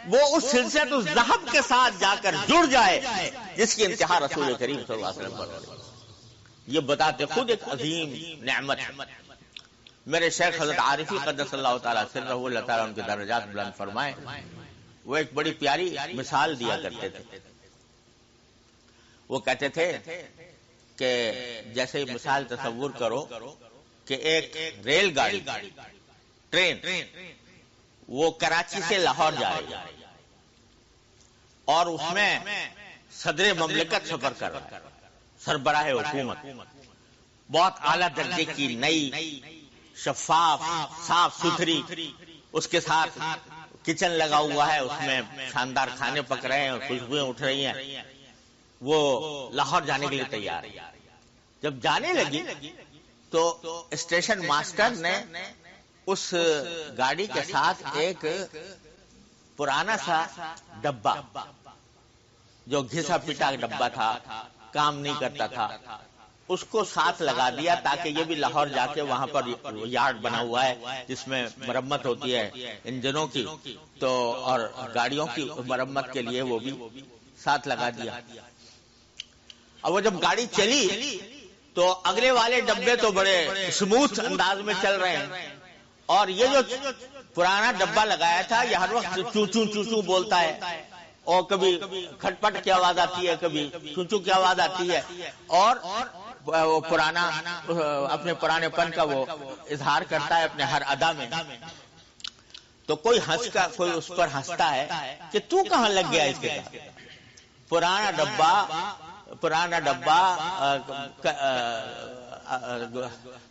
وہ اس سلسلہ تو ذہب کے ساتھ جا کر جڑ جائے جس کی انتہا رسول کریم صلی اللہ علیہ وسلم پر۔ یہ بتاتے خود ایک عظیم نعمت۔ میرے شیخ حضرت عارفی قدس اللہ تعالیٰ سرہ، اللہ تعالیٰ ان کے درجات بلند فرمائے، وہ ایک بڑی پیاری مثال دیا کرتے تھے۔ وہ کہتے تھے کہ جیسے مثال تصور کرو کہ ایک ریل گاڑی، ٹرین، وہ کراچی سے لاہور جا رہی ہے اور اس میں صدر مملکت سفر کر رہا ہے، سربراہ حکومت، بہت اعلیٰ درجے کی نئی شفاف صاف ستھری، اس کے ساتھ کچن لگا ہوا ہے، اس میں شاندار کھانے پک رہے ہیں اور خوشبوئیں اٹھ رہی ہیں، وہ لاہور جانے کے لیے تیار ہے۔ جب جانے لگی تو اسٹیشن ماسٹر نے اس گاڑی کے ساتھ ایک پرانا سا ڈبہ، جو گھسا پٹا ڈبہ تھا، کام نہیں کرتا تھا، اس کو ساتھ لگا دیا تاکہ یہ بھی لاہور جا کے وہاں پر یارڈ بنا ہوا ہے جس میں مرمت ہوتی ہے انجنوں کی، تو اور گاڑیوں کی مرمت کے لیے وہ بھی ساتھ لگا دیا۔ اب وہ جب گاڑی چلی تو اگلے والے ڈبے تو بڑے سموتھ انداز میں چل رہے ہیں، اور یہ جو پرانا ڈبہ لگایا تھا یہ ہر وقت چوں چوں چوں چوں بولتا ہے، اور کبھی کھٹپٹ کی آواز آتی ہے، کبھی چونچو کی آواز آتی ہے، اور وہ اپنے پرانے پن کا وہ اظہار کرتا ہے اپنے ہر ادا میں. تو کوئی اس پر ہنستا ہے کہ تو کہاں لگ گیا اس کے ساتھ. پرانا ڈبہ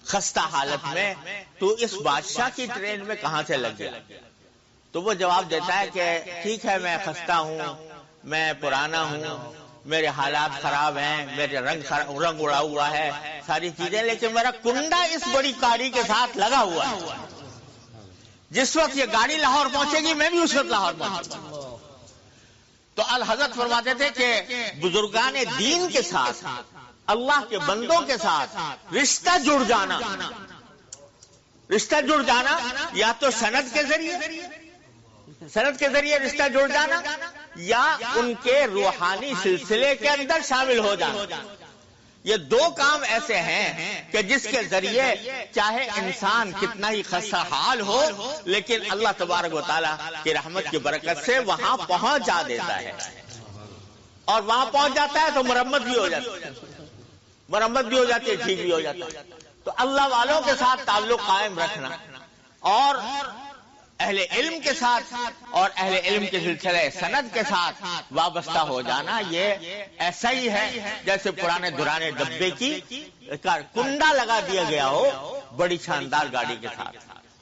خستہ حالت میں، تو اس بادشاہ کی ٹرین میں کہاں سے لگ گیا؟ تو وہ جواب دیتا ہے کہ ٹھیک ہے، میں خستہ ہوں، میں پرانا ہوں، میرے حالات خراب ہیں، میرے رنگ اڑا ہوا ہے، ساری چیزیں، لیکن میرا کنڈا اس بڑی گاڑی کے ساتھ لگا ہوا ہے. جس وقت یہ گاڑی لاہور پہنچے گی میں بھی اس وقت لاہور پہنچوں گا. تو الحضرت فرماتے تھے کہ بزرگان دین کے ساتھ، اللہ کے بندوں کے ساتھ رشتہ جڑ جانا یا تو سند کے ذریعے رشتہ جڑ جانا، یا ان کے روحانی سلسلے کے اندر شامل ہو جانا. یہ دو کام ایسے ہیں کہ جس کے ذریعے چاہے انسان کتنا ہی خستہ حال ہو، لیکن اللہ تبارک و تعالیٰ کی رحمت کی برکت سے وہاں پہنچا دیتا ہے. اور وہاں پہنچ جاتا ہے تو مرمت بھی ہو جاتی ہے، ٹھیک بھی ہو جاتا ہے. تو اللہ والوں کے ساتھ تعلق قائم رکھنا اور اہل علم کے ساتھ اور اہل علم کے سلسلے سند کے ساتھ وابستہ ہو جانا، یہ ایسا ہی ہے جیسے پرانے درانے ڈبے کی کنڈا لگا دیا گیا ہو بڑی شاندار گاڑی کے ساتھ.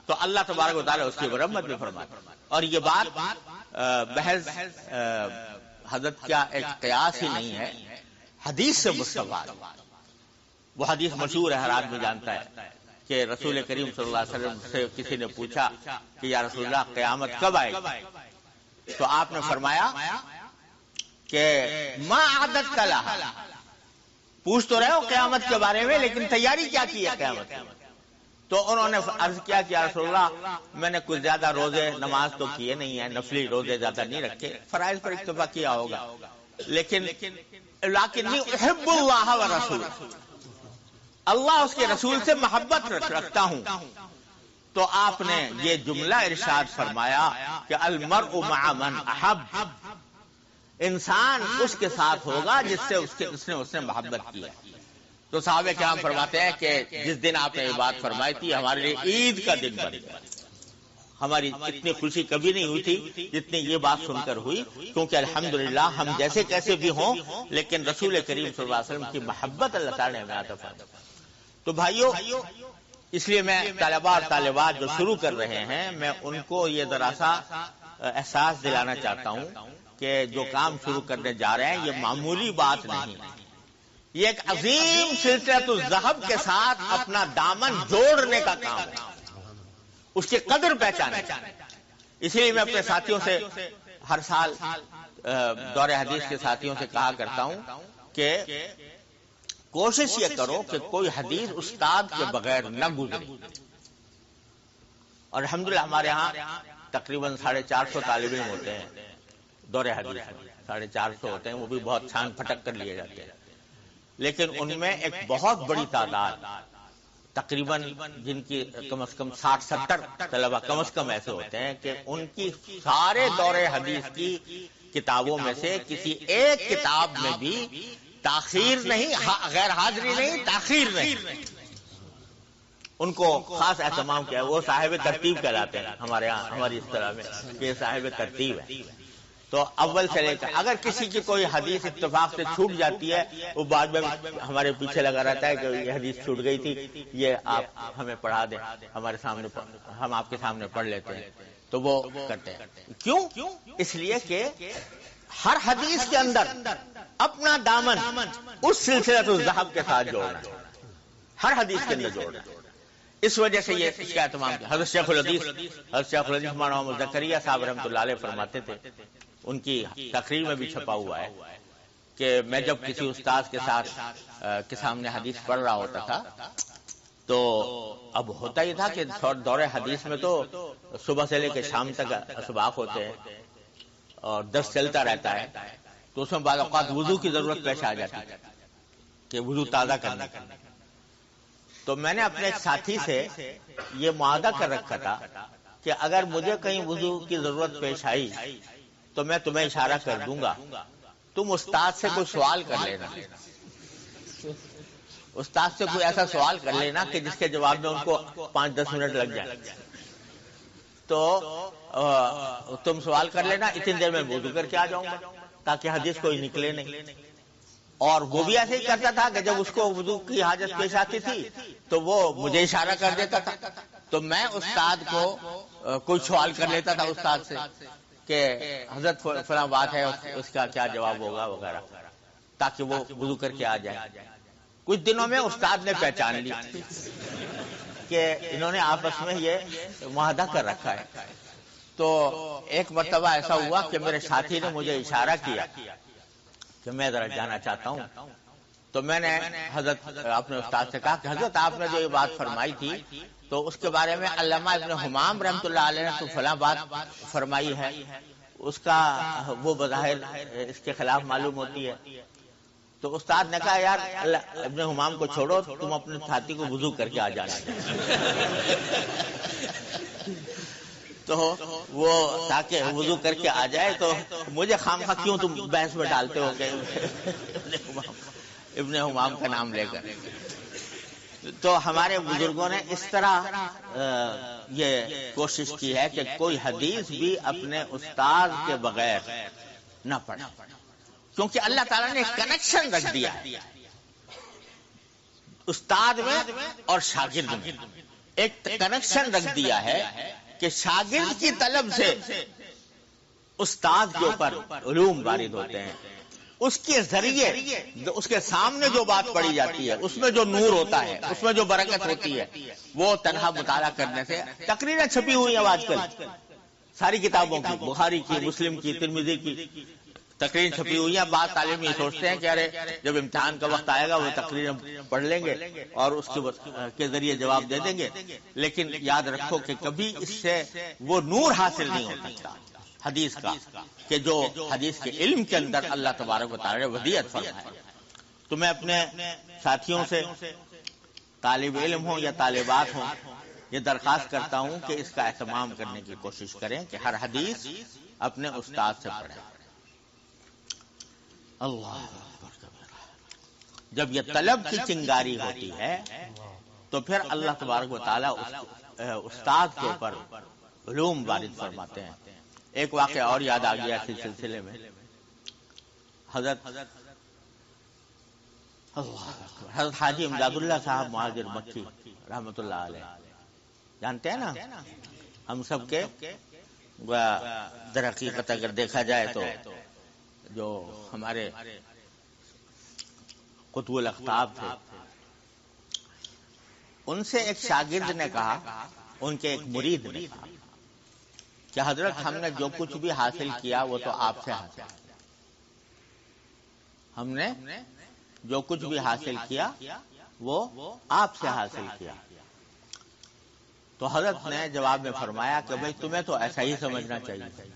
تو اللہ تبارک و تعالیٰ اس کی مرمت بھی فرماتا. اور یہ بات محض حضرت کا ایک قیاس ہی نہیں ہے، حدیث سے مستفاد. وہ حدیث مشہور ہے، ہر آدمی جانتا ہے کہ رسول کریم صلی اللہ علیہ وسلم سے کسی نے پوچھا کہ یا رسول اللہ قیامت کب آئے گی؟ تو آپ نے فرمایا کہ ما عادت لہا، پوچھ تو رہے ہو قیامت کے بارے میں، لیکن تیاری کیا کی ہے قیامت کی؟ تو انہوں نے عرض کیا کہ یا رسول اللہ میں نے کچھ زیادہ روزے نماز تو کیے نہیں ہیں، نفلی روزے زیادہ نہیں رکھے، فرائض پر اکتفا کیا ہوگا، لیکن احب اللہ و رسول، اللہ اس کے رسول سے محبت رکھتا ہوں. تو آپ نے یہ جملہ ارشاد فرمایا کہ المرء مع من احب، انسان اس کے ساتھ ہوگا جس نے محبت کی ہے. تو صحابہ کرام فرماتے ہیں کہ جس دن آپ نے یہ بات فرمائی تھی ہمارے لیے عید کا دن بن گیا. ہماری اتنی خوشی کبھی نہیں ہوئی تھی جتنی یہ بات سن کر ہوئی، کیونکہ الحمدللہ ہم جیسے کیسے بھی ہوں لیکن رسول کریم صلی اللہ علیہ وسلم کی محبت اللہ تعالی نے ہمیں عطا فرمائی. تو بھائیو، اس لیے میں طلباء اور طالبات جو شروع کر رہے ہیں، میں ان کو یہ ذرا سا احساس دلانا چاہتا ہوں کہ جو کام شروع کرنے جا رہے ہیں یہ معمولی بات نہیں ہے، یہ ایک عظیم سلسلۃ الذہب کے ساتھ اپنا دامن جوڑنے کا کام ہے، اس کی قدر پہچانے. اسی لیے میں اپنے ساتھیوں سے ہر سال دور حدیث کے ساتھیوں سے کہا کرتا ہوں کہ کوشش یہ کرو کہ کوئی حدیث استاد کے بغیر نہ گزرے. اور الحمدللہ ہمارے ہاں تقریباً 450 طالب علم ہوتے ہیں دور حدیث میں، 450 ہوتے ہیں، وہ بھی بہت چھان پھٹک کر لیے جاتے ہیں، لیکن ان میں ایک بہت بڑی تعداد تقریباً جن کی کم از کم 60-70 طلبہ کم از کم ایسے ہوتے ہیں کہ ان کی سارے دور حدیث کی کتابوں میں سے کسی ایک کتاب میں بھی تاخیر نہیں، غیر حاضری نہیں، تاخیر نہیں. ان کو خاص اہتمام کیا ہے، وہ صاحب ترتیب کہلاتے ہیں ہمارے یہاں، ہماری اصطلاح میں کہ صاحب ترتیب ہے. تو اول سے لے کر اگر کسی کی کوئی حدیث اتفاق سے چھوٹ جاتی ہے، وہ بعد میں ہمارے پیچھے لگا رہتا ہے کہ یہ حدیث چھوٹ گئی تھی، یہ آپ ہمیں پڑھا دیں، ہمارے سامنے ہم آپ کے سامنے پڑھ لیتے ہیں. تو وہ کرتے ہیں. کیوں؟ اس لیے کہ ہر حدیث کے اندر اپنا دامن اس سلسلۃ الذہب کے ساتھ جوڑنا، ہر حدیث کے اندر جوڑنا. اس وجہ سے یہ اس کا اہتمام کیا. حضرت شیخ الحدیث مولانا محمد زکریا صاحب رحمۃ اللہ علیہ فرماتے تھے، ان کی تقریر میں بھی چھپا ہوا ہے کہ میں جب کسی استاد کے ساتھ کے سامنے حدیث پڑھ رہا ہوتا تھا تو اب ہوتا ہی تھا کہ دور حدیث میں تو صبح سے لے کے شام تک اسباق ہوتے ہیں اور درس چلتا رہتا ہے، تو اس میں بعض اوقات وضو کی ضرورت پیش آ جاتی ہے کہ وضو تازہ کرنا. تو میں نے اپنے ایک ساتھی سے یہ معاہدہ کر رکھا تھا کہ اگر مجھے کہیں وضو کی ضرورت پیش آئی تو میں تمہیں اشارہ کر دوں گا، تم استاد سے کوئی سوال کر لینا، استاد سے کوئی ایسا سوال کر لینا کہ جس کے جواب میں ان کو 5-10 منٹ لگ جائے، تو تم سوال کر لینا، اتنی دیر میں وضو کر کے آ جاؤں گا تاکہ حدیث کوئی نکلے نہیں۔ اور وہ بھی ایسے ہی کرتا تھا کہ جب اس کو وضو کی حاجت پیش آتی تھی تو وہ مجھے اشارہ کر دیتا تھا، تو میں استاد کو کوئی سوال کر لیتا تھا استاد سے کہ حضرت فلاں بات ہے، اس کا کیا جواب ہوگا وغیرہ، تاکہ وہ وضو کر کے آ جائے۔ کچھ دنوں میں استاد نے پہچان لی کہ انہوں نے آپس میں یہ معاہدہ کر رکھا ہے۔ تو ایک مرتبہ ایسا ہوا کہ میرے ساتھی نے مجھے اشارہ کیا کہ میں ذرا جانا چاہتا ہوں، تو میں نے حضرت اپنے استاد سے کہا کہ حضرت آپ نے جو یہ بات فرمائی تھی تو اس کے بارے میں علامہ ابن حمام رحمۃ اللہ علیہ نے تو فلاں بات فرمائی ہے، اس کا وہ بظاہر اس کے خلاف معلوم ہوتی ہے۔ تو استاد نے کہا یار ابن حمام کو چھوڑو، تم اپنے ساتھی کو وضو کر کے آ جانا۔ تو وہ تاکہ وضو کر کے آ جائے، تو مجھے خامخواہ کیوں تم بحث میں ڈالتے ہو کہ ابن حمام کا نام لے کر۔ تو ہمارے بزرگوں نے اس طرح یہ کوشش کی ہے کہ کوئی حدیث بھی اپنے استاد کے بغیر نہ پڑھے، کیونکہ اللہ تعالیٰ نے کنیکشن رکھ دیا ہے استاد میں اور شاگرد میں، ایک کنیکشن رکھ دیا ہے کہ شاگرد کی طلب سے استاد کے اوپر علوم وارد ہوتے ہیں، اس کے ذریعے اس کے سامنے جو بات پڑھی جاتی ہے اس میں جو نور ہوتا ہے، اس میں جو برکت ہوتی ہے، وہ تنہا مطالعہ کرنے سے۔ تقریریں چھپی ہوئی ہیں آج کل ساری کتابوں کی، بخاری کی، مسلم کی، ترمذی کی تقریر چھپی ہوئی ہیں۔ بعض طالب یہ سوچتے ہیں کہ ارے جب امتحان کا وقت آئے گا وہ تقریریں پڑھ لیں گے اور اس کے ذریعے جواب دے دیں گے، لیکن یاد رکھو کہ کبھی اس سے وہ نور حاصل نہیں ہو سکتا حدیث کا، کہ جو حدیث کے علم کے اندر اللہ تبارک و تعالی نے ودیعت فرمایا۔ تو میں اپنے ساتھیوں سے، طالب علم ہوں یا طالبات ہوں، یہ درخواست کرتا ہوں کہ اس کا اہتمام کرنے کی کوشش کریں کہ ہر حدیث اپنے استاد سے پڑھیں۔ اللہ جب یہ طلب کی چنگاری ہوتی ہے تو پھر اللہ تبارک و تعالی استاد کے اوپر علوم وارد فرماتے ہیں۔ ایک واقعہ اور یاد آ گیا اس سلسلے میں، حضرت حاجی امداد اللہ صاحب مہاجر مکی رحمۃ اللہ علیہ، جانتے ہیں نا ہم سب کے، در حقیقت اگر دیکھا جائے تو جو ہمارے قطب الاقطاب تھے، ان سے ایک شاگرد نے کہا، ان کے ایک مرید نے کہا کہ حضرت ہم نے جو کچھ بھی حاصل کیا وہ تو آپ سے حاصل کیا، ہم نے جو کچھ بھی حاصل کیا وہ آپ سے حاصل کیا۔ تو حضرت نے جواب میں فرمایا کہ بھئی تمہیں تو ایسا ہی سمجھنا چاہیے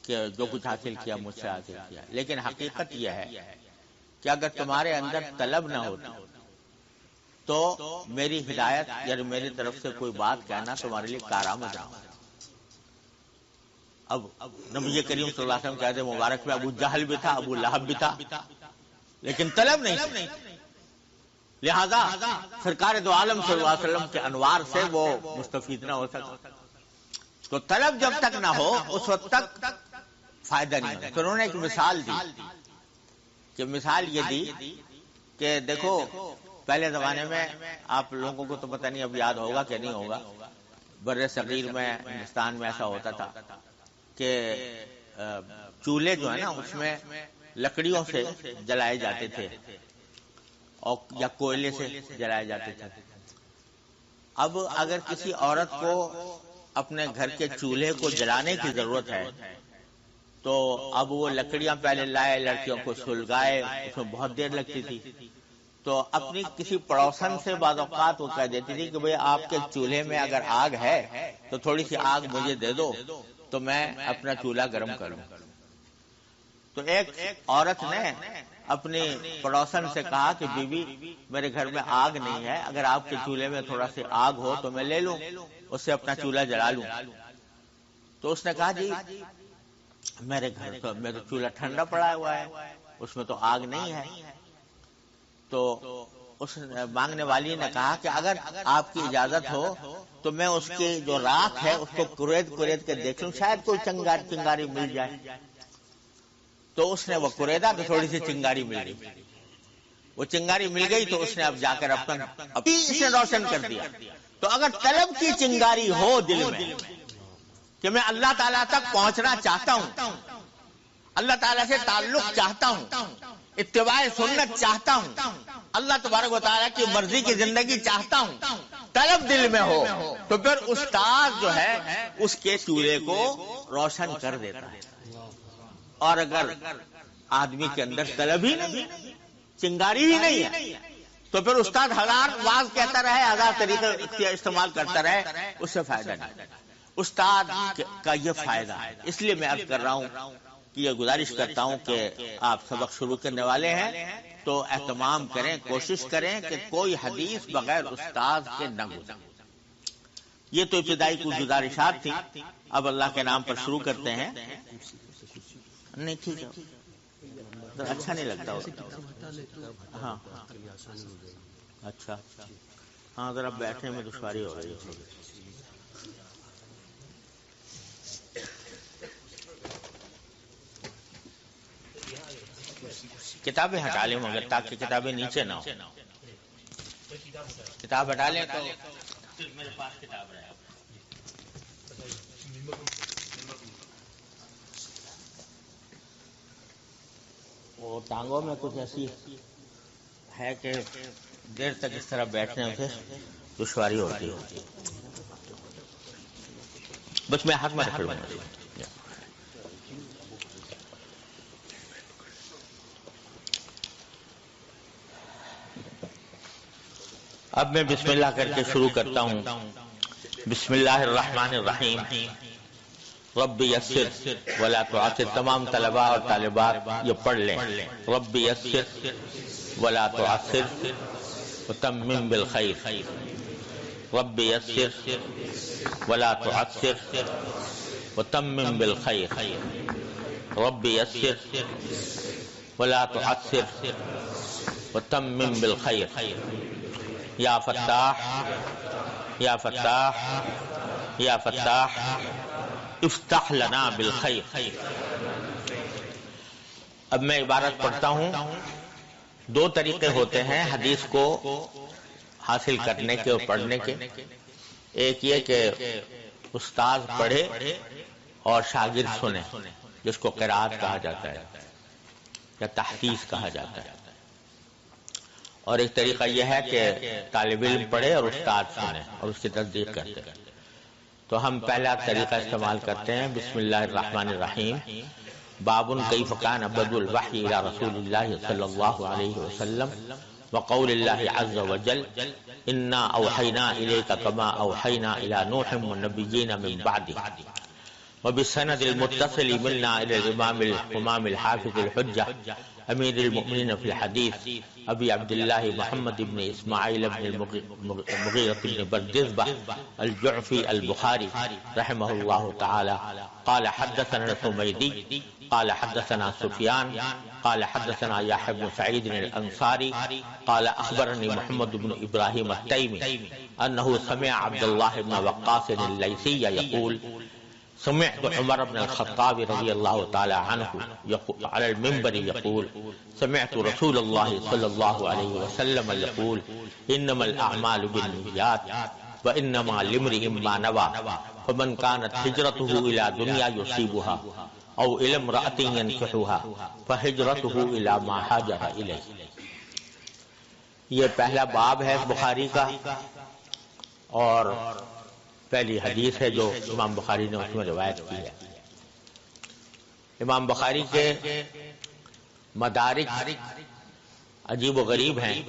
کہ جو کچھ حاصل کیا مجھ سے حاصل کیا، لیکن حقیقت یہ ہے کہ اگر تمہارے اندر طلب نہ ہوتی تو میری ہدایت یا میری طرف سے کوئی بات کہنا تمہارے لیے کارآمد نہ ہوتا۔ اب نبی کریم صلی اللہ علیہ وسلم کہتے مبارک میں ابو جہل بھی تھا، ابو لہب بھی تھا، لیکن طلب نہیں تھی، لہذا سرکار دو عالم صلی اللہ علیہ وسلم کے انوار سے وہ مستفید نہ ہو سکا۔ تو طلب جب تک نہ ہو اس وقت تک فائدہ نہیں ہوتا۔ تو انہوں نے ایک مثال دی، کہ مثال یہ دی کہ دیکھو پہلے زمانے میں، آپ لوگوں کو تو پتہ نہیں اب یاد ہوگا کہ نہیں ہوگا، بر صغیر میں ہندوستان میں ایسا ہوتا تھا کہ چولہے جو ہے نا اس میں لکڑیوں سے جلائے جاتے تھے اور یا کوئلے سے جلائے جاتے تھے۔ اب اگر کسی عورت کو اپنے گھر کے چولہے کو جلانے کی ضرورت ہے تو اب وہ لکڑیاں پہلے لائے، لڑکیوں کو سلگائے، اس میں بہت دیر لگتی تھی، تو اپنی کسی پڑوسن سے بعض اوقات وہ کہہ دیتی تھی کہ بھئی آپ کے چولہے میں اگر آگ ہے تو تھوڑی سی آگ مجھے دے دو تو میں اپنا چولہا گرم کروں۔ تو ایک عورت نے اپنی پڑوسن سے کہا کہ بی بی میرے گھر میں آگ نہیں ہے، اگر آپ کے چولہے میں تھوڑا سی آگ ہو تو میں لے لوں، اس سے اپنا چولہا جلا لوں۔ تو اس نے کہا جی میرے گھر میں تو چولہا ٹھنڈا پڑا ہوا ہے، اس میں تو آگ نہیں ہے۔ تو اس مانگنے والی نے کہا کہ اگر آپ کی اجازت ہو تو میں اس کی جو راکھ ہے اس کو کورید کے دیکھ لوں، شاید کوئی چنگاری مل جائے۔ تو اس نے وہ کوریدا تو تھوڑی سی چنگاری مل گئی، وہ چنگاری مل گئی تو اس نے اب جا کر اسے روشن کر دیا۔ تو اگر طلب کی چنگاری ہو دل میں کہ میں اللہ تعالیٰ تک پہنچنا چاہتا ہوں، اللہ تعالیٰ سے تعلق چاہتا ہوں، اتباع سنت چاہتا ہوں، اللہ تبارک و تعالیٰ کی مرضی کی زندگی چاہتا ہوں، طلب دل میں ہو تو پھر استاد جو ہے اس کے چولہے کو روشن کر دیتا ہے۔ اور اگر آدمی کے اندر طلب ہی نہیں، چنگاری ہی نہیں ہے، تو پھر استاد ہزار واز کہتا رہے، ہزار طریقے استعمال کرتا رہے، اس سے فائدہ نہیں۔ استاد کا یہ فائدہ ہے۔ اس لیے میں عرض کر رہا ہوں کہ یہ گزارش کرتا ہوں کہ آپ سبق شروع کرنے والے ہیں تو اہتمام کریں، کوشش کریں کہ کوئی حدیث بغیر استاد کے نہ گزرے۔ یہ تو ابتدائی کچھ گزارشات تھی، اب اللہ کے نام پر شروع کرتے ہیں۔ نہیں ٹھیک ہے، اچھا نہیں لگتا ہاں اچھا ہاں، ذرا بیٹھنے میں دشواری ہو رہی ہے۔ کتابیں ہٹا لیں مگر تاکہ کتابیں نیچے نہ ہو، کتاب ہٹا لیں تو میرے پاس کتاب رہے۔ وہ ٹانگوں میں کچھ ایسی ہے کہ دیر تک اس طرح بیٹھنے سے دشواری ہوتی ہے۔ بس میں ہاتھ میں رکھ لوں گا۔ اب میں بسم اللہ کر کے شروع کرتا ہوں۔ بسم اللہ الرحمن الرحیم۔ رب یسر ولا تعسر۔ تمام طلباء اور طالبات یہ پڑھ لیں، رب یسر ولا تعسر وتمم بالخیر، رب یسر ولا تعسر وتمم بالخیر، رب یسر ولا تعسر وتمم بالخیر، یا فتاح یا فتاح یا فتاح افتح لنا بالخیر۔ اب میں عبارت پڑھتا ہوں۔ دو طریقے ہوتے ہیں حدیث کو حاصل کرنے کے اور پڑھنے کے۔ ایک یہ کہ استاد پڑھے اور شاگرد سنے، جس کو قرات کہا جاتا ہے یا تحفیظ کہا جاتا ہے۔ اور ایک طریقہ یہ ہے کہ طالب علم پڑھے اور استاد سنے اور اس کی تصدیق کرتے ہیں۔ تو ہم پہلا طریقہ استعمال کرتے ہیں، بسم اللہ الرحمن الرحیم۔ باب کیف کان بدء الوحی الی رسول اللہ صلی اللہ علیہ وسلم وقول اللہ عز وجل انا اوحینا الیک کما اوحینا الی نوح والنبیین من بعدہ، وبالسند المتصل منا الى الامام الامام الحافظ الحجہ امیر المؤمنین فی الحدیث ابی عبداللہ محمد بن اسماعیل بن المغیرہ بن بردزبہ الجعفی البخاری رحمہ اللہ تعالی قال حدثنا الحمیدی قال حدثنا سفیان قال حدثنا یحیی بن سعید الانصاری قال اخبرنی محمد بن ابراہیم التیمی انه سمع عبد الله بن وقاص اللیثی یقول سمعت عمر بن الخطاب رضی اللہ تعالی عنہ على المنبر يقول سمعت رسول اللہ صلی اللہ علیہ وسلم يقول انما الاعمال بالنیات وانما لامرئ ما نوى فمن كانت هجرته الى دنیا يصيبها او الى امرأة ينكحها فهجرته الى ما هاجر الیہ۔ یہ پہلا باب ہے بخاری کا اور پہلی حدیث ہے جو امام بخاری نے اس میں روایت کی ہے۔ امام بخاری کے مدارک عجیب و غریب ہیں۔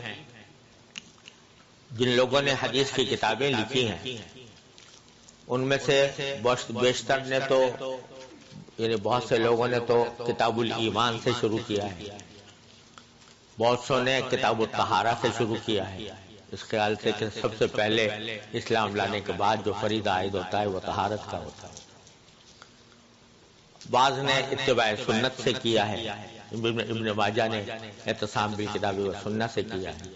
جن لوگوں نے حدیث کی کتابیں لکھی ہیں ان میں سے بیشتر نے تو یعنی بہت سے لوگوں نے تو کتاب الایمان سے شروع کیا ہے، بہت سو نے کتاب الطہارہ سے شروع کیا ہے، اس خیال سے کہ سب سے پہلے اسلام لانے کے بعد جو فریضہ عائد ہوتا ہے وہ طہارت کا ہوتا ہے۔ بعض نے اتباع سنت سے کیا ہے، ابن ماجہ نے اعتصام بالکتاب و سنت سے کیا ہے،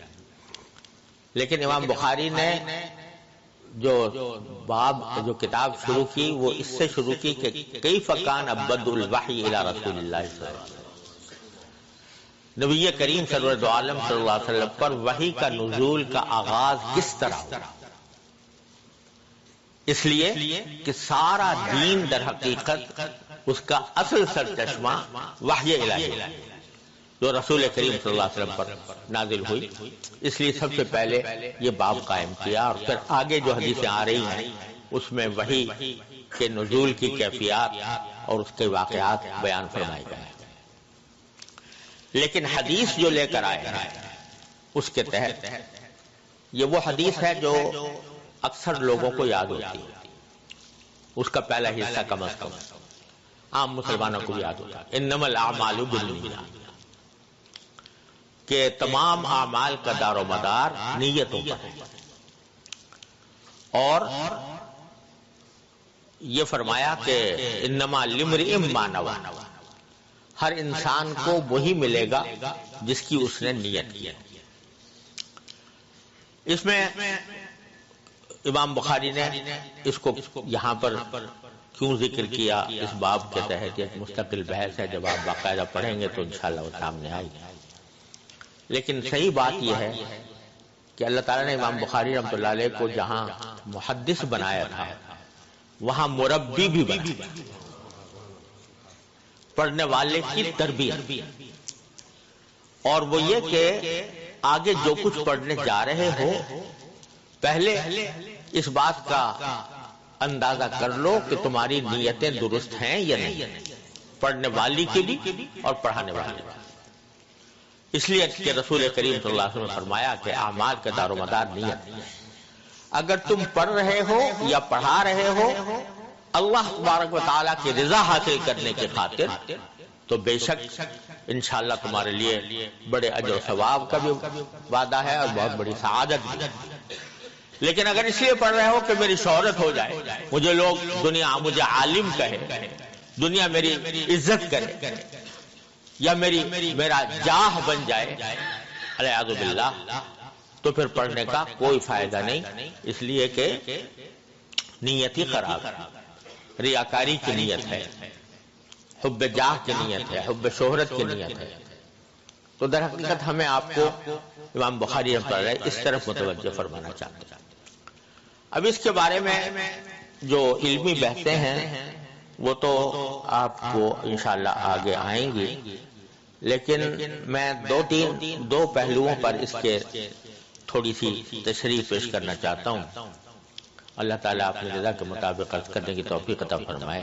لیکن امام بخاری نے جو کتاب شروع کی وہ اس سے شروع کی کہ کیف کان بدء الوحی الی رسول اللہ صلی اللہ علیہ وسلم، نبی کریم سرور دو عالم صلی اللہ علیہ وسلم پر وحی کا نزول کا آغاز کس طرح ہوا، اس لیے کہ سارا دین در حقیقت اس کا اصل سرچشمہ وحی الہی جو رسول کریم صلی اللہ علیہ وسلم پر نازل ہوئی، اس لیے سب سے پہلے یہ باب قائم کیا، اور پھر آگے جو حدیثیں آ رہی ہیں اس میں وحی کے نزول کی کیفیات اور اس کے واقعات بیان فرمائے گئے ہیں۔ لیکن حدیث جو لے کر آئے ہیں اس کے تحت یہ وہ حدیث ہے جو اکثر لوگوں کو یاد ہوتی ہے، اس کا پہلا حصہ کم از کم عام مسلمانوں کو یاد ہوتا ہے، انما الاعمال بالنیات، کہ تمام اعمال کا دار و مدار نیتوں پر ہے، اور یہ فرمایا کہ انما لامرئ ما نوى، ہر انسان کو وہی ملے گا جس کی اس نے نیت کی۔ اس میں امام بخاری نے اس کو یہاں پر کیوں ذکر کیا، اس باب کے تحت ایک مستقل بحث ہے، جب آپ باقاعدہ پڑھیں گے تو انشاءاللہ وہ سامنے آئے گی۔ لیکن صحیح بات یہ ہے کہ اللہ تعالیٰ نے امام بخاری رحمۃ اللہ علیہ کو جہاں محدث بنایا تھا وہاں مربی بھی بنایا، پڑھنے والے کی تربیت، اور وہ یہ کہ آگے جو کچھ پڑھنے جا رہے ہو پہلے اس بات کا اندازہ کر لو کہ تمہاری نیتیں درست ہیں یا نہیں، پڑھنے والی کی بھی اور پڑھانے والی بھی، اس لیے کہ رسول کریم صلی اللہ علیہ وسلم نے فرمایا کہ اعمال کا دار و مدار نیت۔ اگر تم پڑھ رہے ہو یا پڑھا رہے ہو اللہ تبارک و تعالیٰ کی رضا حاصل کرنے کی خاطر، تو بے شک انشاءاللہ تمہارے لیے بڑے اجر و ثواب کا بھی وعدہ ہے اور بہت بڑی سعادت بھی۔ لیکن اگر اس لیے پڑھ رہے ہو کہ میری شہرت ہو جائے، مجھے لوگ دنیا مجھے عالم کہے، دنیا میری عزت کرے، یا میرا جاہ بن جائے والعیاذ باللہ، تو پھر پڑھنے کا کوئی فائدہ نہیں، اس لیے کہ نیت ہی خراب ہے، ریاکاری کی نیت ہے، حب جاہ کی نیت ہے، حب شہرت کی نیت ہے۔ تو در حقیقت ہمیں آپ کو امام بخاری رحمۃ اللہ علیہ اس طرف متوجہ فرمانا چاہتے ہیں۔ اب اس کے بارے میں جو علمی بحثیں ہیں وہ تو آپ کو انشاءاللہ آگے آئیں گی، لیکن میں دو پہلوؤں پر اس کے تھوڑی سی تشریح پیش کرنا چاہتا ہوں، اللہ تعالیٰ اپنی رضا کے مطابق عرض کرنے کی توفیق عطا فرمائے۔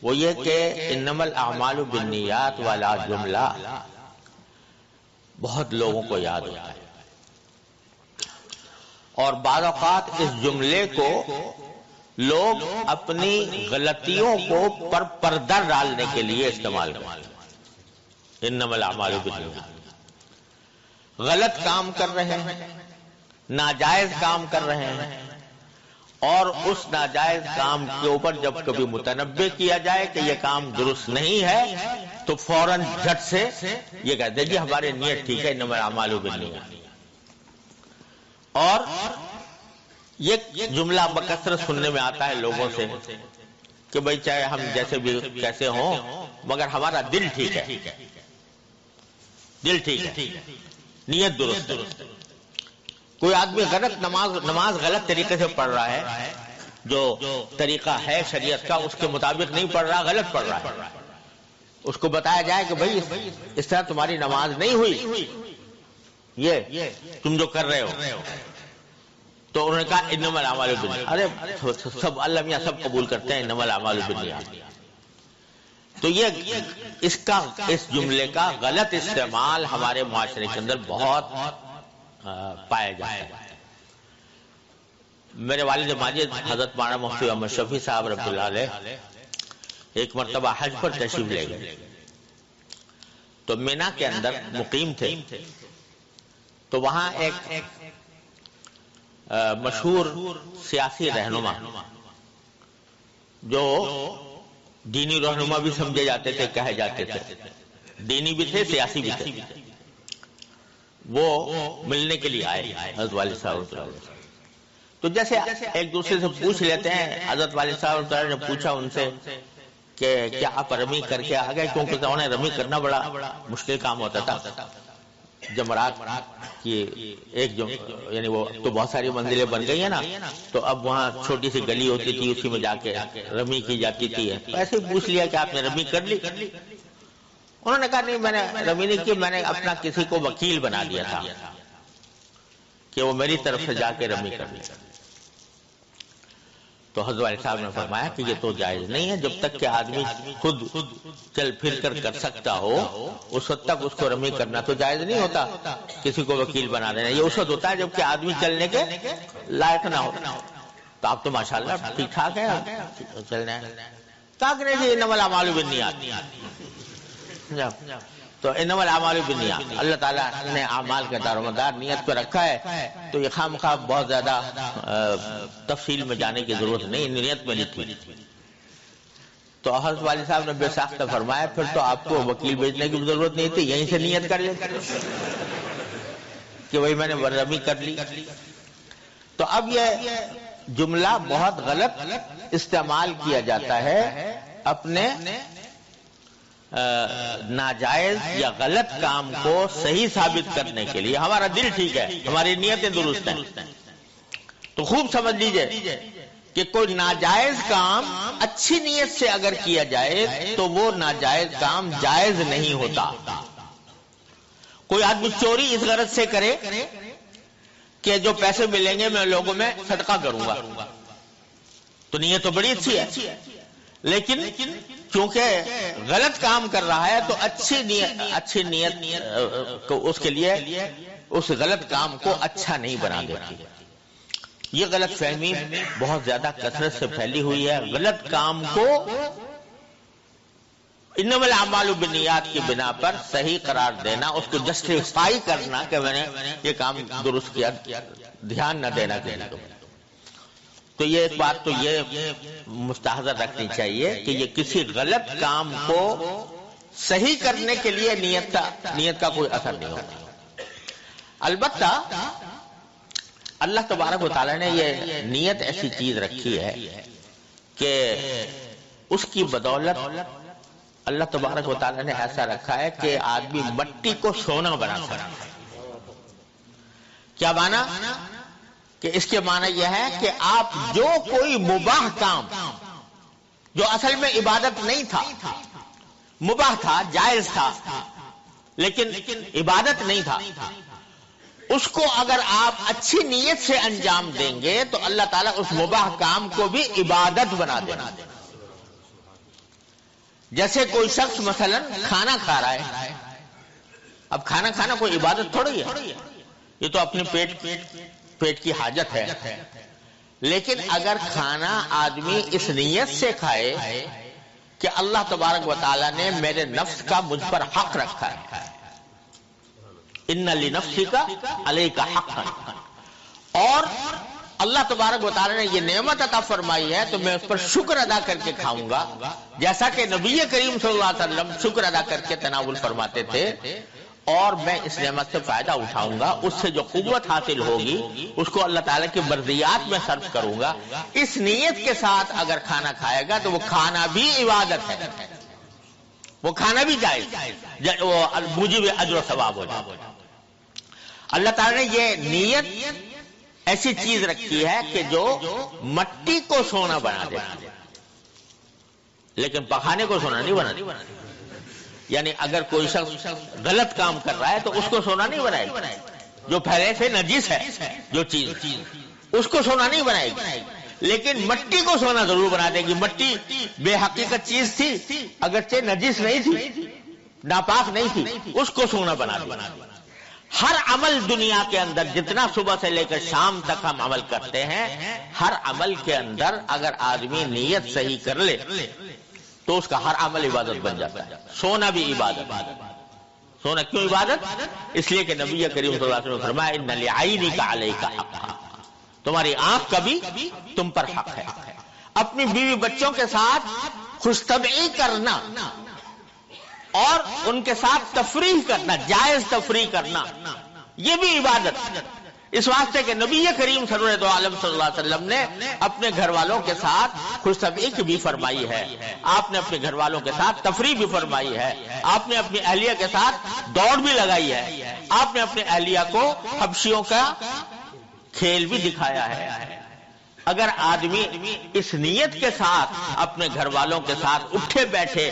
وہ یہ کہ انما الاعمال بالنیات والا جملہ بہت لوگوں کو یاد ہوتا ہے، اور بعض اوقات اس جملے کو لوگ اپنی غلطیوں کو پردہ ڈالنے کے لیے استعمال کرتے ہیں۔ انما الاعمال بالنیات، غلط کام کر رہے ہیں، ناجائز کام کر رہے ہیں، اور اس ناجائز کام کے اوپر جب کبھی متنبہ کیا جائے کہ یہ کام درست نہیں ہے تو فوراً جھٹ سے یہ کہتے ہیں جی ہماری نیت ٹھیک ہے، انما الاعمال بالنیات۔ اور یہ جملہ بکثرت سننے میں آتا ہے لوگوں سے کہ بھئی چاہے ہم جیسے بھی کیسے ہوں مگر ہمارا دل ٹھیک ہے، دل ٹھیک ہے، نیت درست ہے۔ کوئی آدمی غلط نماز غلط طریقے سے پڑھ رہا ہے، جو طریقہ ہے شریعت کا اس کے مطابق نہیں پڑھ رہا، غلط پڑھ رہا ہے، اس کو بتایا جائے کہ بھئی اس طرح تمہاری نماز نہیں ہوئی، یہ تم جو کر رہے ہو، تو انہوں نے کہا انما الاعمال بالنیات۔ ارے سب اللہ میاں سب قبول کرتے ہیں انما الاعمال بالنیات، تو یہ اس جملے کا غلط استعمال ہمارے معاشرے کے اندر بہت پایا جاتا ہے۔ میرے والد ماجد حضرت مولانا مفتی احمد شفیع صاحب رحمۃ اللہ علیہ ایک مرتبہ حج پر تشریف لے گئے، تو مینا کے اندر مقیم تھے، تو وہاں ایک مشہور سیاسی رہنما جو دینی رہنما بھی سمجھے جاتے تھے، کہے جاتے تھے، دینی بھی تھے، سیاسی بھی تھے، وہ ملنے کے لیے آئے حضرت والد صاحب۔ تو جیسے ایک دوسرے سے پوچھ لیتے ہیں، حضرت والد صاحب نے پوچھا ان سے کہ کیا آپ رمی کر کے آ گئے؟ کیونکہ انہیں رمی کرنا بڑا مشکل کام ہوتا تھا، جمرات کی ایک یعنی وہ تو بہت ساری منزلیں بن گئی ہیں نا، تو اب وہاں چھوٹی سی گلی ہوتی تھی، اسی میں جا کے رمی کی جاتی تھی۔ ایسے ہی پوچھ لیا کہ آپ نے رمی کر لی؟ انہوں نے کہا نہیں، میں نے رمی نہیں کی، میں نے اپنا کسی کو وکیل بنا دیا تھا کہ وہ میری طرف سے جا کے رمی کر لی۔ تو حضرت والد صاحب نے فرمایا کہ یہ تو جائز نہیں ہے، جب تک کہ آدمی خود چل پھر کر سکتا ہو اس وقت تک اس کو رمی کرنا تو جائز نہیں ہوتا، کسی کو وکیل بنا دینا یہ اس وقت ہوتا ہے جب کہ آدمی چلنے کے لائق نہ ہو۔ تو آپ تو ماشاءاللہ ٹھیک ٹھاک ہے، چلنا ہے تاکہ نہیں، انما الاعمال بالنیات، تو انما الاعمال بالنیات، اللہ تعالیٰ نے اعمال کا دار و مدار نیت پہ رکھا ہے، تو یہ خواہ مخواہ بہت زیادہ تفصیل میں جانے کی ضرورت نہیں، نیت میں نہیں تھی۔ تو حضرت والد صاحب نے بے ساختہ فرمایا پھر تو آپ کو وکیل بھیجنے کی ضرورت نہیں تھی، یہیں سے نیت کر لیتے کہ وہی میں نے رمی کر لی۔ تو اب یہ جملہ بہت غلط استعمال کیا جاتا ہے اپنے ناجائز یا غلط کام کو صحیح ثابت کرنے کے لیے۔ ہمارا دل ٹھیک ہے، ہماری نیتیں درست ہیں، تو خوب سمجھ لیجئے کہ کوئی ناجائز کام اچھی نیت سے اگر کیا جائے تو وہ ناجائز کام جائز نہیں ہوتا۔ کوئی آدمی چوری اس غرض سے کرے کہ جو پیسے ملیں گے میں لوگوں میں صدقہ کروں گا، تو نیت تو بڑی اچھی ہے، لیکن چونکہ غلط کام کر رہا ہے تو اچھی نیت کو اس کے لیے اس غلط کام کو اچھا نہیں بنا دیتی۔ یہ غلط فہمی بہت زیادہ کثرت سے پھیلی ہوئی ہے، غلط کام کو انما الاعمال بالنیات کی بنا پر صحیح قرار دینا، اس کو جسٹیفائی کرنا کہ میں نے یہ کام درست کیا، دھیان نہ دینا کسی کو۔ تو یہ ایک بات تو یہ مستحضر رکھنی چاہیے کہ یہ کسی غلط کام کو صحیح کرنے کے لیے نیت کا کوئی اثر نہیں ہوتا۔ البتہ اللہ تبارک و تعالیٰ نے یہ نیت ایسی چیز رکھی ہے کہ اس کی بدولت اللہ تبارک و تعالیٰ نے ایسا رکھا ہے کہ آدمی مٹی کو سونا بنا سکتا ہے۔ کیا معنی؟ کہ اس کے معنی یہ ہے کہ آپ جو کوئی مباح کام جو اصل میں عبادت نہیں تھا، مباح تھا، جائز تھا، لیکن عبادت نہیں تھا، اس کو اگر آپ اچھی نیت سے انجام دیں گے تو اللہ تعالیٰ اس مباح کام کو بھی عبادت بنا دے گا۔ جیسے کوئی شخص مثلا کھانا کھا رہا ہے، اب کھانا کھانا کوئی عبادت تھوڑی ہے، یہ تو اپنے پیٹ کی حاجت ہے، لیکن اگر کھانا آدمی اس نیت سے کھائے کہ اللہ تبارک و تعالیٰ نے میرے نفس کا مجھ پر حق رکھا ہے، ان لنفسک علیک حقا، اور اللہ تبارک و تعالیٰ نے یہ نعمت عطا فرمائی ہے تو میں اس پر شکر ادا کر کے کھاؤں گا، جیسا کہ نبی کریم صلی اللہ علیہ وسلم شکر ادا کر کے تناول فرماتے تھے، اور میں اس نعمت سے فائدہ اٹھاؤں گا، اس سے جو قوت حاصل ہوگی اس کو اللہ تعالیٰ کی مرضیات میں صرف کروں گا۔ اس نیت کے ساتھ اگر کھانا کھائے گا تو وہ کھانا بھی عبادت ہے، وہ کھانا بھی جائز، وہ موجب اجر و ثواب ہو جائے۔ اللہ تعالیٰ نے یہ نیت ایسی چیز رکھی ہے کہ جو مٹی کو سونا بنا دے، لیکن پخانے کو سونا نہیں بنا دے۔ یعنی اگر کوئی شخص غلط کام کر رہا ہے تو اس کو سونا نہیں بنائے گی، جو پہلے سے نجس ہے جو چیز اس کو سونا نہیں بنائے گی، لیکن مٹی کو سونا ضرور بنا دے گی۔ مٹی بے حقیقت چیز تھی، اگرچہ نجس نہیں تھی، ناپاک نہیں تھی، اس کو سونا بنا دے۔ ہر عمل دنیا کے اندر جتنا صبح سے لے کر شام تک ہم عمل کرتے ہیں، ہر عمل کے اندر اگر آدمی نیت صحیح کر لے تو اس کا ہر عمل عبادت بن جاتا ہے۔ سونا بھی عبادت، سونا کیوں عبادت؟ اس لیے کہ نبی کریم صلی اللہ علیہ وسلم نے فرمایا ان لعینک علیک حقا، تمہاری آنکھ کا بھی تم پر حق ہے۔ اپنی بیوی بچوں کے ساتھ خوش طبعی کرنا اور ان کے ساتھ تفریح کرنا، جائز تفریح کرنا، یہ بھی عبادت۔ اس واسطے کہ نبی کریم صلی اللہ علیہ وسلم نے اپنے گھر والوں کے ساتھ خوش طبعی بھی فرمائی ہے، آپ نے اپنے گھر والوں کے ساتھ تفریح بھی فرمائی ہے، آپ نے اپنی اہلیہ کے ساتھ دوڑ بھی لگائی ہے، آپ نے اپنے اہلیہ کو حبشیوں کا کھیل بھی دکھایا ہے۔ اگر آدمی اس نیت کے ساتھ اپنے گھر والوں کے ساتھ اٹھے بیٹھے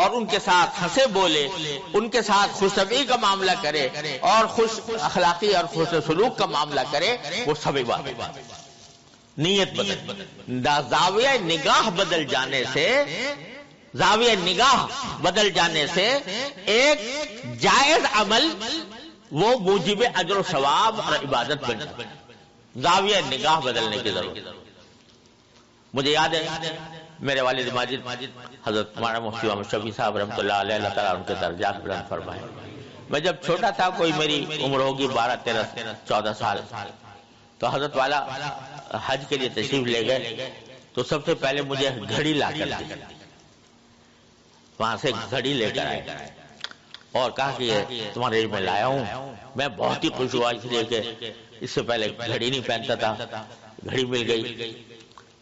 اور ان کے ساتھ ہنسے بولے، ان کے ساتھ خوش طبعی کا معاملہ کرے اور خوش اخلاقی اور خوش سلوک کا معاملہ کرے، وہ سب عبادت۔ نیت بدل، زاویہ نگاہ بدل جانے سے، زاویہ نگاہ بدل جانے سے ایک جائز عمل وہ موجب اجر و ثواب اور عبادت بن جاتا ہے۔ زاویہ نگاہ بدلنے کی ضرورت۔ مجھے یاد ہے میرے والد ماجد حضرت مولانا مفتی محمد شفیع صاحب رحمۃ اللہ علیہ، اللہ تعالیٰ ان کے درجات بلند فرمائے، میں جب چھوٹا تھا، کوئی میری عمر ہوگی 12 13 14 سال، تو حضرت والا حج کے لیے تشریف لے گئے، تو سب سے پہلے مجھے گھڑی لا کر دی، وہاں سے گھڑی لے کر آئے اور کہا کہ یہ تمہارے لیے میں لایا ہوں۔ میں بہت ہی خوش ہوا، اس لیے کہ اس سے پہلے گھڑی نہیں پہنتا تھا، گھڑی مل گئی۔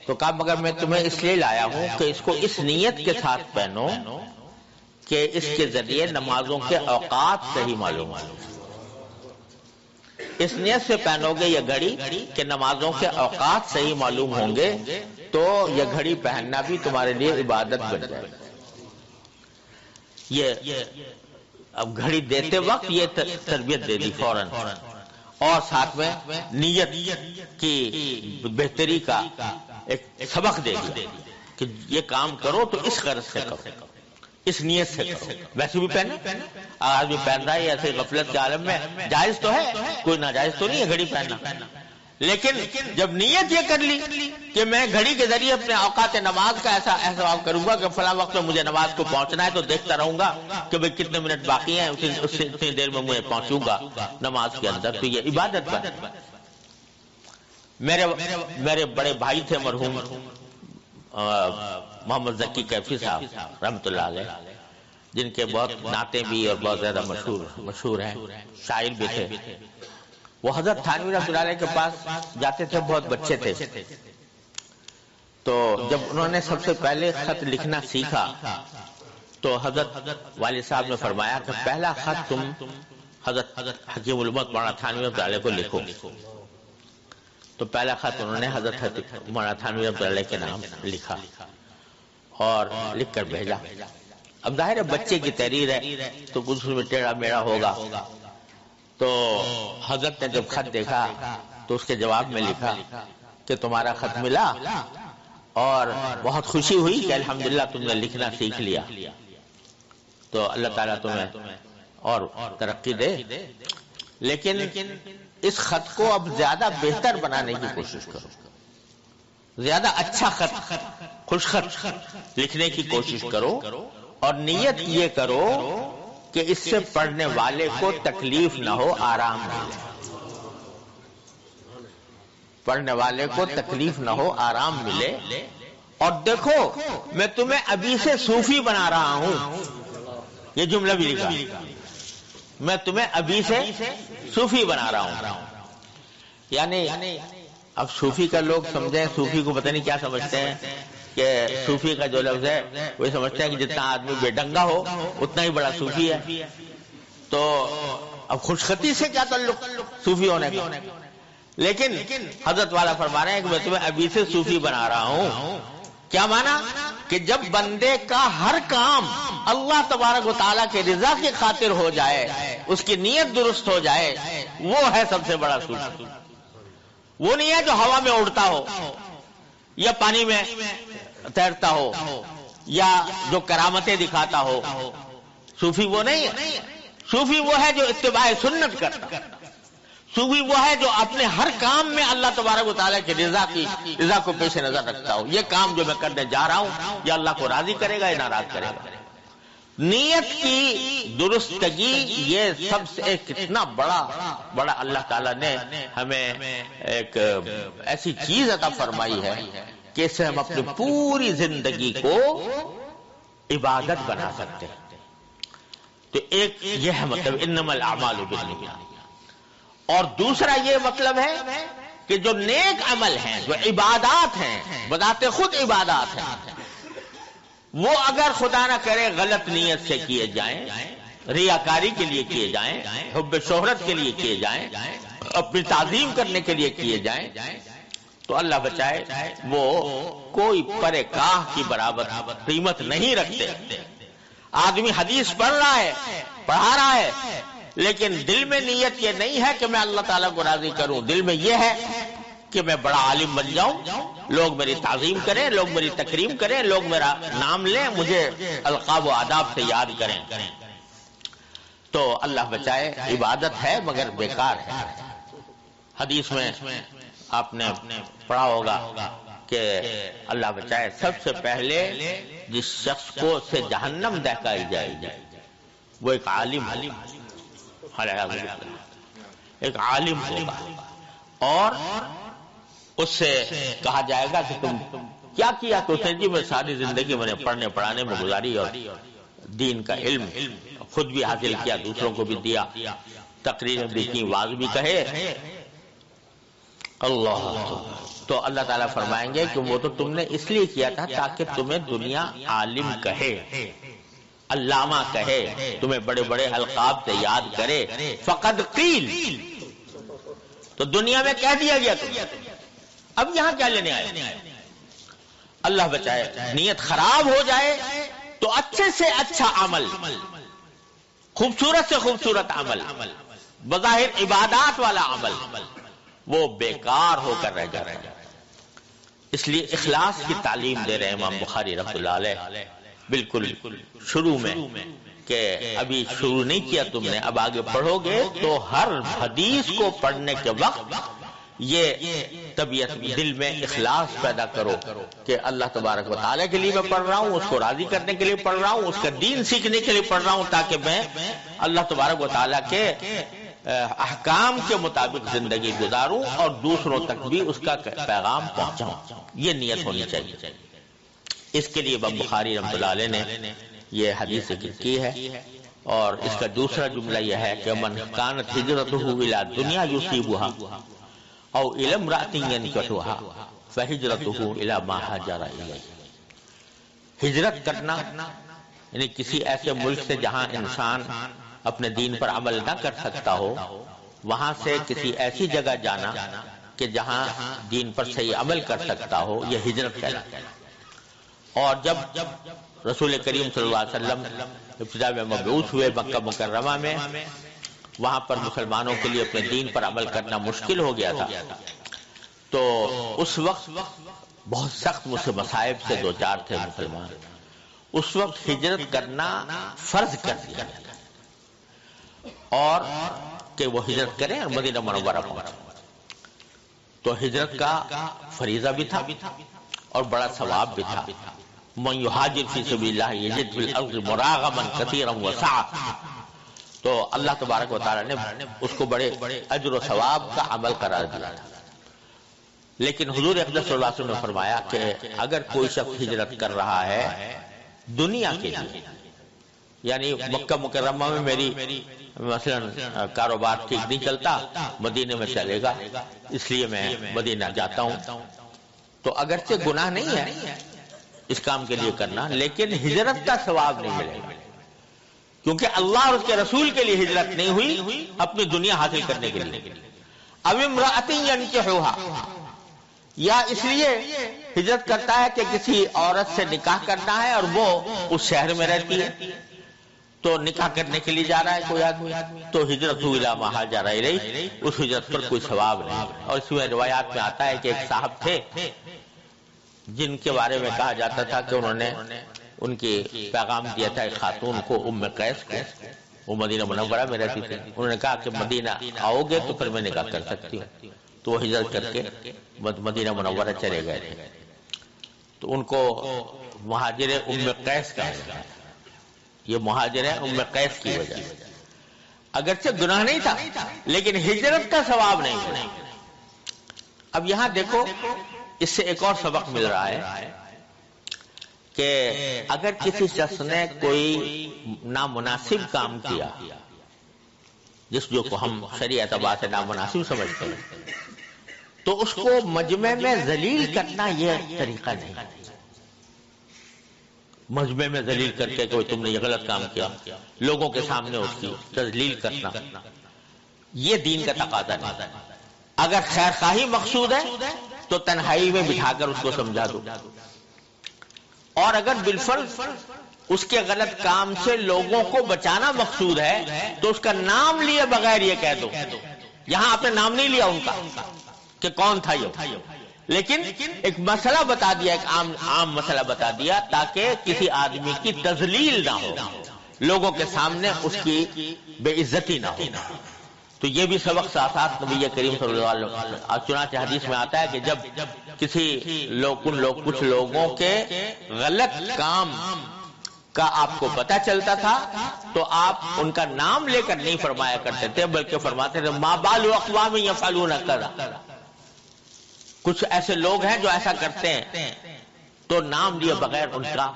تو کہا مگر میں تمہیں اس لیے لایا ہوں کہ اس کو اس نیت کے ساتھ پہنو کہ اس کے ذریعے نمازوں کے اوقات صحیح معلوم ہو۔ اس نیت سے پہنو گے یہ گھڑی کہ نمازوں کے اوقات صحیح معلوم ہوں گے، تو یہ گھڑی پہننا بھی تمہارے لیے عبادت بن جائے گا۔ یہ اب گھڑی دیتے وقت یہ تربیت دے دی فوراً، اور ساتھ میں نیت کی بہتری کا ایک سبق دے دیا کہ یہ کام کرو تو اس غرض سے کرو، اس نیت سے کرو۔ ویسے بھی پہنا، آج بھی پہن رہا ہے ایسے غفلت کے عالم میں، جائز تو ہے، کوئی ناجائز تو نہیں ہے گھڑی پہننا، لیکن جب نیت یہ کر لی کہ میں گھڑی کے ذریعے اپنے اوقات نماز کا ایسا احتساب کروں گا کہ فلاں وقت میں مجھے نماز کو پہنچنا ہے، تو دیکھتا رہوں گا کہ بھئی کتنے منٹ باقی ہیں، اس سے اتنی دیر میں مجھے پہنچوں گا نماز کے اندر، تو یہ عبادت بن۔ میرے بڑے بھائی تھے مرحوم محمد ذکی کیفی صاحب رحمۃ اللہ علیہ، جن کے بہت نعتیں بھی اور بہت زیادہ مشہور ہیں، شاعر بھی تھے۔ وہ حضرت تھانوی رحمۃ اللہ علیہ کے پاس جاتے تھے، بہت بچے تھے، تو جب انہوں نے سب سے پہلے خط لکھنا سیکھا تو حضرت والد صاحب نے فرمایا کہ پہلا خط تم حضرت حکیم الامت مولانا تھانوی رحمۃ اللہ علیہ کو لکھو۔ تو پہلا خط انہوں نے حضرت مولانا تھانوی رحمۃ اللہ علیہ کے نام لکھا اور لکھ کر بھیجا۔ اب ظاہر ہے بچے کی تحریر ہے تو کچھ میں ٹیڑھا میڑھا ہوگا، تو حضرت نے جب خط دیکھا تو اس کے جواب میں لکھا کہ تمہارا خط ملا اور بہت خوشی ہوئی کہ الحمدللہ تم نے لکھنا سیکھ لیا، تو اللہ تعالیٰ تمہیں اور ترقی دے، لیکن اس خط کو اب زیادہ بہتر بنانے کی کوشش کرو، زیادہ اچھا خط، خوش خط لکھنے کی کوشش کرو، اور نیت یہ کرو کہ اس سے پڑھنے والے کو تکلیف نہ ہو، آرام ملے، پڑھنے والے کو تکلیف نہ ہو، آرام ملے۔ اور دیکھو میں تمہیں ابھی سے صوفی بنا رہا ہوں، یہ جملہ بھی لکھا، میں تمہیں ابھی سے صوفی بنا رہا ہوں۔ یعنی اب صوفی کا لوگ سمجھیں، صوفی کو پتہ نہیں کیا سمجھتے ہیں کہ صوفی کا جو لفظ ہے وہ سمجھتے ہیں کہ جتنا آدمی بے ڈنگا ہو اتنا ہی بڑا صوفی ہے، تو اب خوشخطی سے کیا تعلق صوفی ہونے کا؟ لیکن حضرت والا فرما رہے ہیں کہ میں تمہیں ابھی سے صوفی بنا رہا ہوں۔ کیا مانا کہ جب بندے کا ہر کام اللہ تبارک و تعالیٰ کے رضا کی خاطر ہو جائے، اس کی نیت درست ہو جائے، وہ ہے سب سے بڑا صوفی۔ وہ نہیں ہے جو ہوا میں اڑتا ہو یا پانی میں تیرتا ہو یا جو کرامتیں دکھاتا ہو، صوفی وہ نہیں ہے۔ صوفی وہ ہے جو اتباع سنت کرتا، صوفی وہ ہے جو اپنے ہر کام میں اللہ تبارک و تعالیٰ کی رضا کو پیش نظر رکھتا ہو، یہ کام جو میں کرنے جا رہا ہوں یہ اللہ کو راضی کرے گا یا ناراض کرے گا۔ نیت کی درستگی یہ سب سے ایک کتنا بڑا اللہ تعالیٰ نے ہمیں ایک ایسی چیز عطا فرمائی ہے کہ اس سے ہم اپنی پوری زندگی کو عبادت بنا سکتے ہیں۔ تو ایک یہ ہے مطلب انما الاعمال بالنیات، اور دوسرا یہ مطلب ہے کہ جو نیک عمل ہیں، جو عبادات ہیں، بذات خود عبادات ہیں، وہ اگر خدا نہ کرے غلط نیت سے کیے جائیں، ریاکاری کے لیے کیے جائیں، حب شہرت کے لیے کیے جائیں، اپنی تعظیم کرنے کے لیے کیے جائیں، تو اللہ بچائے وہ کوئی پرے کاہ کی برابر قیمت نہیں رکھتے۔ آدمی حدیث پڑھ رہا ہے، پڑھا رہا ہے، لیکن دل میں نیت یہ نہیں ہے کہ میں اللہ تعالیٰ کو راضی کروں، دل میں یہ ہے کہ میں بڑا عالم بن جاؤں، لوگ میری تعظیم کریں، لوگ میری تکریم کریں، لوگ میرا نام لیں، مجھے القاب و آداب سے یاد کریں۔ تو اللہ بچائے عبادت ہے مگر بیکار ہے۔ حدیث میں آپ نے پڑھا ہوگا کہ اللہ بچائے سب سے پہلے جس شخص کو سے جہنم دہکائی جائے گی وہ ایک عالم ایک عالم ہوگا، اور اس سے کہا جائے گا کہ تم کیا کیا؟ تو اسے جی میں ساری زندگی میں نے پڑھنے پڑھانے میں گزاری اور دین کا علم خود بھی حاصل کیا، دوسروں کو بھی دیا، تقریر بھی کی، واعظ بھی کہے۔ اللہ تو اللہ تعالیٰ فرمائیں گے کہ وہ تو تم نے اس لیے کیا تھا تاکہ تمہیں دنیا عالم کہے، علامہ کہے، تمہیں بڑے بڑے القاب سے یاد کرے۔ فقد قیل، تو دنیا میں کہہ دیا گیا تم، اب یہاں کیا لینے آئے؟ اللہ بچائے نیت خراب ہو جائے تو اچھے سے اچھا عمل، خوبصورت سے خوبصورت عمل، بظاہر عبادات والا عمل، وہ بیکار ہو کر رہ جاتا ہے۔ اس لیے اخلاص کی تعلیم دے رہے ہیں امام بخاری رحمۃ اللہ علیہ بالکل شروع میں، کہ ابھی شروع نہیں کیا تم نے، اب آگے پڑھو گے تو ہر حدیث کو پڑھنے کے وقت یہ طبیعت دل میں اخلاص پیدا کرو کہ اللہ تبارک و تعالیٰ کے لیے میں پڑھ رہا ہوں، اس کو راضی کرنے کے لیے پڑھ رہا ہوں، اس کا دین سیکھنے کے لیے پڑھ رہا ہوں، تاکہ میں اللہ تبارک و تعالیٰ کے احکام کے مطابق زندگی گزاروں اور دوسروں تک بھی اس کا پیغام پہنچاؤں۔ یہ نیت ہونی چاہیے۔ اس کے لیے امام بخاری رحمۃ اللہ علیہ نے یہ حدیث ذکر کی ہے، اور اس کا دوسرا جملہ یہ ہے کہ من کانت ہجرتہ الی دنیا یصیبها او الی امرأۃ ینکحها فہجرتہ الی ما ہاجر الیہ۔ ہجرت کرنا یعنی کسی ایسے ملک سے جہاں انسان اپنے دین پر عمل نہ کر سکتا ہو، وہاں سے کسی ایسی جگہ جانا کہ جہاں دین پر صحیح عمل کر سکتا ہو، یہ ہجرت کہلاتا ہے۔ اور جب رسول کریم صلی اللہ علیہ وسلم ابتدا میں مبعوث ہوئے مکہ مکرمہ میں، وہاں پر مسلمانوں کے لیے اپنے دین پر عمل کرنا مشکل ہو گیا تھا، تو اس وقت بہت سخت مصائب سے دوچار تھے مسلمان۔ اس وقت ہجرت کرنا فرض کر دیا گیا اور کہ وہ ہجرت کریں اور مدینہ منورہ پہنچیں۔ تو ہجرت کا فریضہ بھی تھا اور بڑا ثواب بھی تھا۔ من یہاجر فی سبیل اللہ یجد فی الارض مراغما کثیرا وسعا، تو اللہ تبارک و تعالی نے اس کو بڑے اجر و ثواب کا عمل قرار دیا تھا۔ لیکن حضور اقدس صلی اللہ علیہ وسلم نے فرمایا کہ اگر کوئی شخص ہجرت کر رہا ہے دنیا کے لیے، یعنی مکہ مکرمہ میں میری مثلا کاروبار ٹھیک نہیں چلتا، مدینے میں چلے گا، اس لیے میں مدینہ جاتا ہوں، تو اگرچہ گناہ نہیں ہے اس کام کے لیے کرنا، لیکن ہجرت کا ثواب نہیں ملے گا، کیونکہ اللہ اور اس کے رسول کے لیے ہجرت نہیں ہوئی، اپنی دنیا حاصل کرنے کے لیے۔ اب امرأۃ ینکحها، یا اس لیے ہجرت کرتا ہے کہ کسی عورت سے نکاح کرنا ہے اور وہ اس شہر میں رہتی ہے، تو نکاح کرنے کے لیے جا رہا ہے کوئی آدمی، تو ہجرت الی ما ہاجر الیہ، اس ہجرت پر کوئی ثواب نہیں۔ اور اس میں روایات میں آتا ہے کہ ایک صاحب تھے جن کے بارے میں کہا جاتا تھا کہ انہوں نے ان کی پیغام دیا تھا ایک خاتون کو، ام قیس کو، وہ مدینہ منورہ میں رہتی تھی، انہوں نے کہا کہ مدینہ آؤ گے تو پھر میں نکاح کر سکتی ہوں، تو وہ ہجرت کر کے مدینہ منورہ چلے گئے تھے، تو ان کو مہاجر ام قیس کہا جاتا ہے۔ یہ مہاجر ہے ام قیس کی وجہ سے، اگرچہ گناہ نہیں تھا لیکن ہجرت کا ثواب نہیں ملا۔ اب یہاں دیکھو اس سے ایک اور سبق مل رہا ہے کہ اگر کسی شخص نے کوئی نامناسب کام کیا، جس جو کو ہم شرعی اعتبار سے نامناسب سمجھتے ہیں، تو اس کو مجمع میں ذلیل کرنا یہ طریقہ نہیں۔ مجمع میں ذلیل کر کے کہ تم نے یہ غلط کام کیا، لوگوں کے سامنے اس کی تذلیل کرنا، یہ دین کا تقاضا نہیں۔ اگر خیر خواہی مقصود ہے تو تنہائی میں بٹھا کر اس کو سمجھا دو، اور اگر بالفرض اس کے غلط کام سے لوگوں کو بچانا مقصود ہے تو اس کا نام لیے بغیر یہ کہہ دو، یہاں آپ نے نام نہیں لیا ان کا کہ کون تھا یہ، لیکن ایک مسئلہ بتا دیا، ایک عام مسئلہ بتا دیا، تاکہ کسی آدمی کی تذلیل نہ ہو، لوگوں کے سامنے اس کی بے عزتی نہ ہو۔ تو یہ بھی سبق ساتھ ساتھ نبی کریم صلی اللہ علیہ وسلم، چنانچہ حدیث میں آتا ہے کہ جب کچھ لوگوں کے غلط کام کا آپ کو پتہ چلتا تھا تو آپ ان کا نام لے کر نہیں فرمایا کرتے تھے، بلکہ فرماتے تھے ما بال اقوام یفعلون کذا، کچھ ایسے لوگ ہیں جو ایسا کرتے ہیں، تو نام لیے بغیر ان کا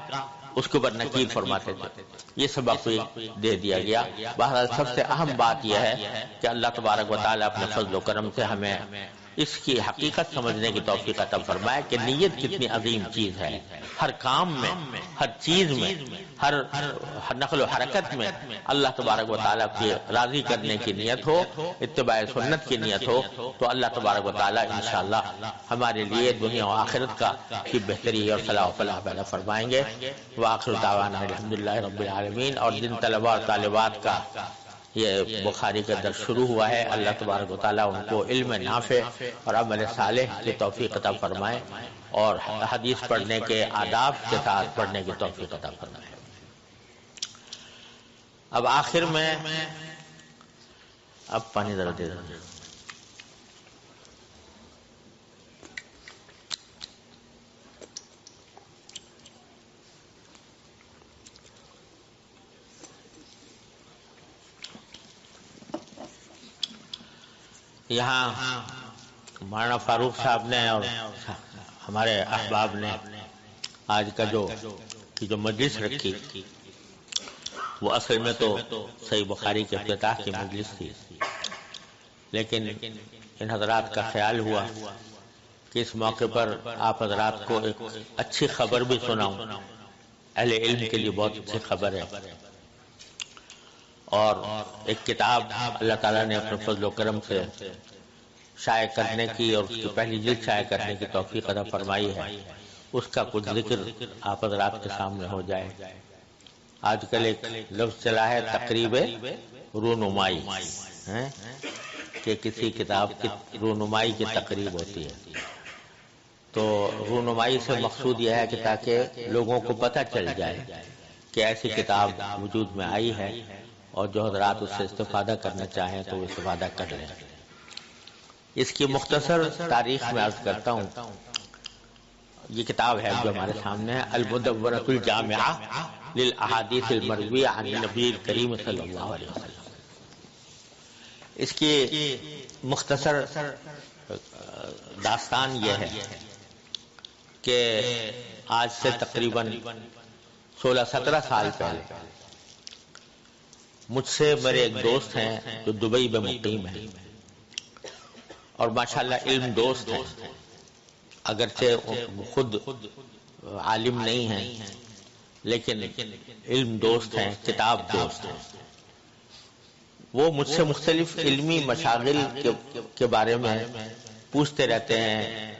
اس کے اوپر نکیر فرماتے تھے۔ یہ سبق بھی دے دیا گیا۔ بہرحال سب سے اہم بات یہ ہے کہ اللہ تبارک و تعالیٰ اپنے فضل و کرم سے ہمیں اس کی حقیقت سمجھنے کی توفیق عطا فرمائے کہ نیت کتنی عظیم چیز ہے۔ ہر کام میں، ہر چیز میں، ہر نقل و حرکت میں اللہ تبارک و تعالیٰ کی راضی کرنے کی نیت ہو، اتباع سنت کی نیت ہو، تو اللہ تبارک و تعالیٰ انشاءاللہ ہمارے لیے دنیا و آخرت کا کی بہتری اور صلاح و فلاح پیدا فرمائیں گے۔ وآخر دعوانا الحمدللہ رب العالمین۔ اور جن طلباء اور طالبات کا یہ بخاری کا درس شروع ہوا ہے، اللہ تبارک و تعالیٰ ان کو علم نافع اور عمل صالح کی توفیق عطا فرمائے، اور حدیث پڑھنے کے آداب کے ساتھ پڑھنے کی توفیق عطا فرمائے۔ اب آخر میں اب پانی ذرا دے دیں۔ یہاں مولانا فاروق صاحب نے اور ہمارے احباب نے آج کا جو مجلس رکھی، وہ اصل میں تو صحیح بخاری کے افتتاح کی مجلس تھی، لیکن ان حضرات کا خیال ہوا کہ اس موقع پر آپ حضرات کو ایک اچھی خبر بھی سناؤں۔ اہل علم کے لیے بہت اچھی خبر ہے، اور ایک کتاب اللہ تعالیٰ نے اپنے فضل و کرم سے شائع کرنے کی اور اس کی پہلی جلد شائع کرنے کی توفیق عطا فرمائی ہے، اس کا کچھ ذکر آپ حضرات کے سامنے ہو جائے۔ آج کل ایک لفظ چلا ہے تقریب رونمائی، کہ کسی کتاب کی رونمائی کی تقریب ہوتی ہے، تو رونمائی سے مقصود یہ ہے کہ تاکہ لوگوں کو پتہ چل جائے کہ ایسی کتاب وجود میں آئی ہے، اور جو حضرات اس سے استفادہ کرنا چاہیں تو وہ استفادہ کر لیں۔ اس کی مختصر تاریخ میں عرض کرتا ہوں۔ یہ کتاب ہے جو ہمارے سامنے ہے، المدونۃ الجامعہ للاحادیث المرویہ عن النبی کریم صلی اللہ علیہ وسلم۔ اس کی مختصر داستان یہ ہے کہ آج سے تقریباً 16-17 سال پہلے مجھ سے میرے ایک دوست ہیں جو دبئی میں مقیم ہیں، اور ماشاءاللہ علم دوست ہیں، اگرچہ خود عالم نہیں ہیں لیکن علم دوست ہیں، کتاب دوست ہیں۔ وہ مجھ سے مختلف علمی مشاغل کے بارے میں پوچھتے رہتے ہیں،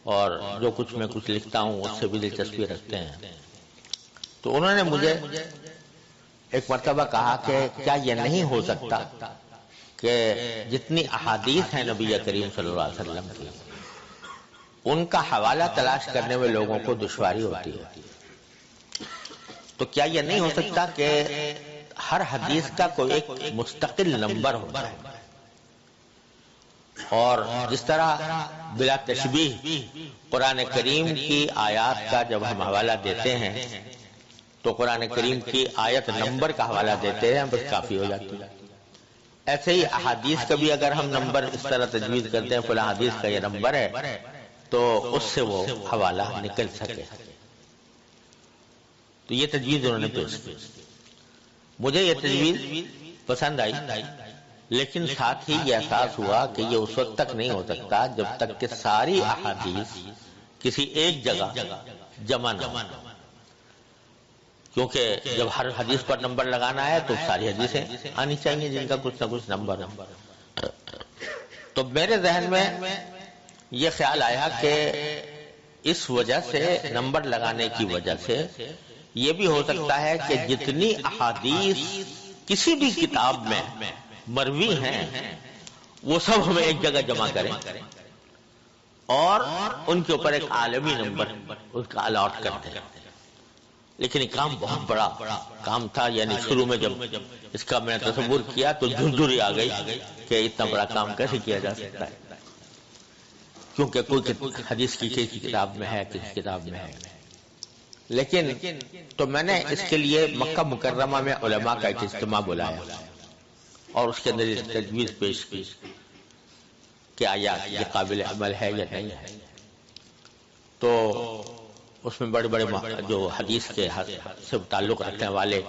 اور جو کچھ میں کچھ لکھتا ہوں اس سے بھی دلچسپی رکھتے ہیں۔ تو انہوں نے مجھے ایک مرتبہ کہا کہ کیا یہ نہیں ہو سکتا کہ جتنی احادیث ہیں نبی کریم صلی اللہ علیہ وسلم کی، ان کا حوالہ تلاش کرنے میں لوگوں کو دشواری ہوتی ہے، تو کیا یہ نہیں ہو سکتا کہ ہر حدیث کا کوئی ایک مستقل نمبر ہو جائے، اور جس طرح بلا تشبیہ قرآن کریم کی آیات کا جب ہم حوالہ دیتے ہیں تو قرآن کریم کی آیت نمبر کا حوالہ دیتے ہیں، بس کافی ہو جاتی ہے۔ ایسے ہی احادیث کا بھی اگر ہم نمبر اس طرح تجویز کرتے ہیں فلاں حدیث کا یہ نمبر ہے، تو اس سے وہ حوالہ نکل سکے۔ تو یہ تجویز انہوں نے پیش کی. مجھے یہ تجویز پسند آئی، لیکن ساتھ ہی یہ احساس ہوا کہ یہ اس وقت تک نہیں ہو سکتا جب تک کہ ساری احادیث کسی ایک جگہ جمع نہ ہو، کیونکہ جب ہر حدیث پر نمبر لگانا ہے تو ساری حدیثیں آنی چاہیے جن کا کچھ نہ کچھ نمبر ہو. تو میرے ذہن میں یہ خیال آیا کہ اس وجہ سے، نمبر لگانے کی وجہ سے، یہ بھی ہو سکتا ہے کہ جتنی احادیث کسی بھی کتاب میں مروی ہیں وہ سب ہمیں ایک جگہ جمع کریں اور ان کے اوپر ایک عالمی نمبر اس کا الاٹ کر دیں. لیکن یہ کام بہت بڑا کام تھا. یعنی شروع میں جب اس کا میں نے تصور کیا تو جھنجھری آ گئی کہ اتنا بڑا کام کیسے کیا جا سکتا ہے، کیونکہ کوئی حدیث کی کسی کتاب میں ہے، کسی کتاب میں ہے. لیکن تو میں نے اس کے لیے مکہ مکرمہ میں علماء کا ایک اجتماع بلایا اور اس کے اندر یہ تجویز پیش کی کہ آیا یہ قابل عمل ہے یا نہیں ہے. تو اس میں بڑے بڑے جو حدیث کے سے تعلق رکھنے والے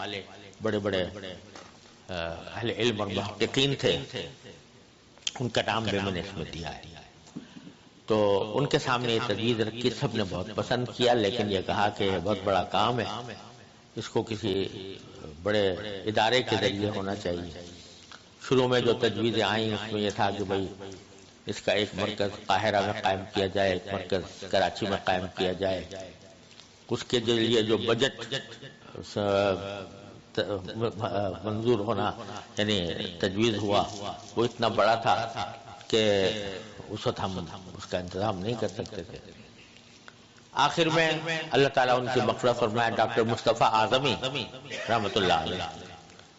بڑے بڑے اہل علم اور محققین تھے، ان کا نام بھی میں نے اس میں دیا ہے. تو ان کے سامنے یہ تجویز رکھی، سب نے بہت پسند کیا، لیکن یہ کہا کہ یہ بہت بڑا کام ہے، اس کو کسی بڑے ادارے کے ذریعے ہونا چاہیے. شروع میں جو تجویزیں آئیں اس میں یہ تھا کہ بھائی اس کا ایک مرکز قاہرہ میں قائم کیا جائے، ایک مرکز کراچی میں قائم کیا جائے. اس کے لیے جو بجٹ منظور ہونا یعنی تجویز ہوا وہ اتنا بڑا تھا کہ اس وقت ہم اس کا انتظام نہیں کر سکتے تھے. آخر میں اللہ تعالیٰ ان کی مغفرت فرمائے، ڈاکٹر مصطفیٰ اعظمی رحمۃ اللہ علیہ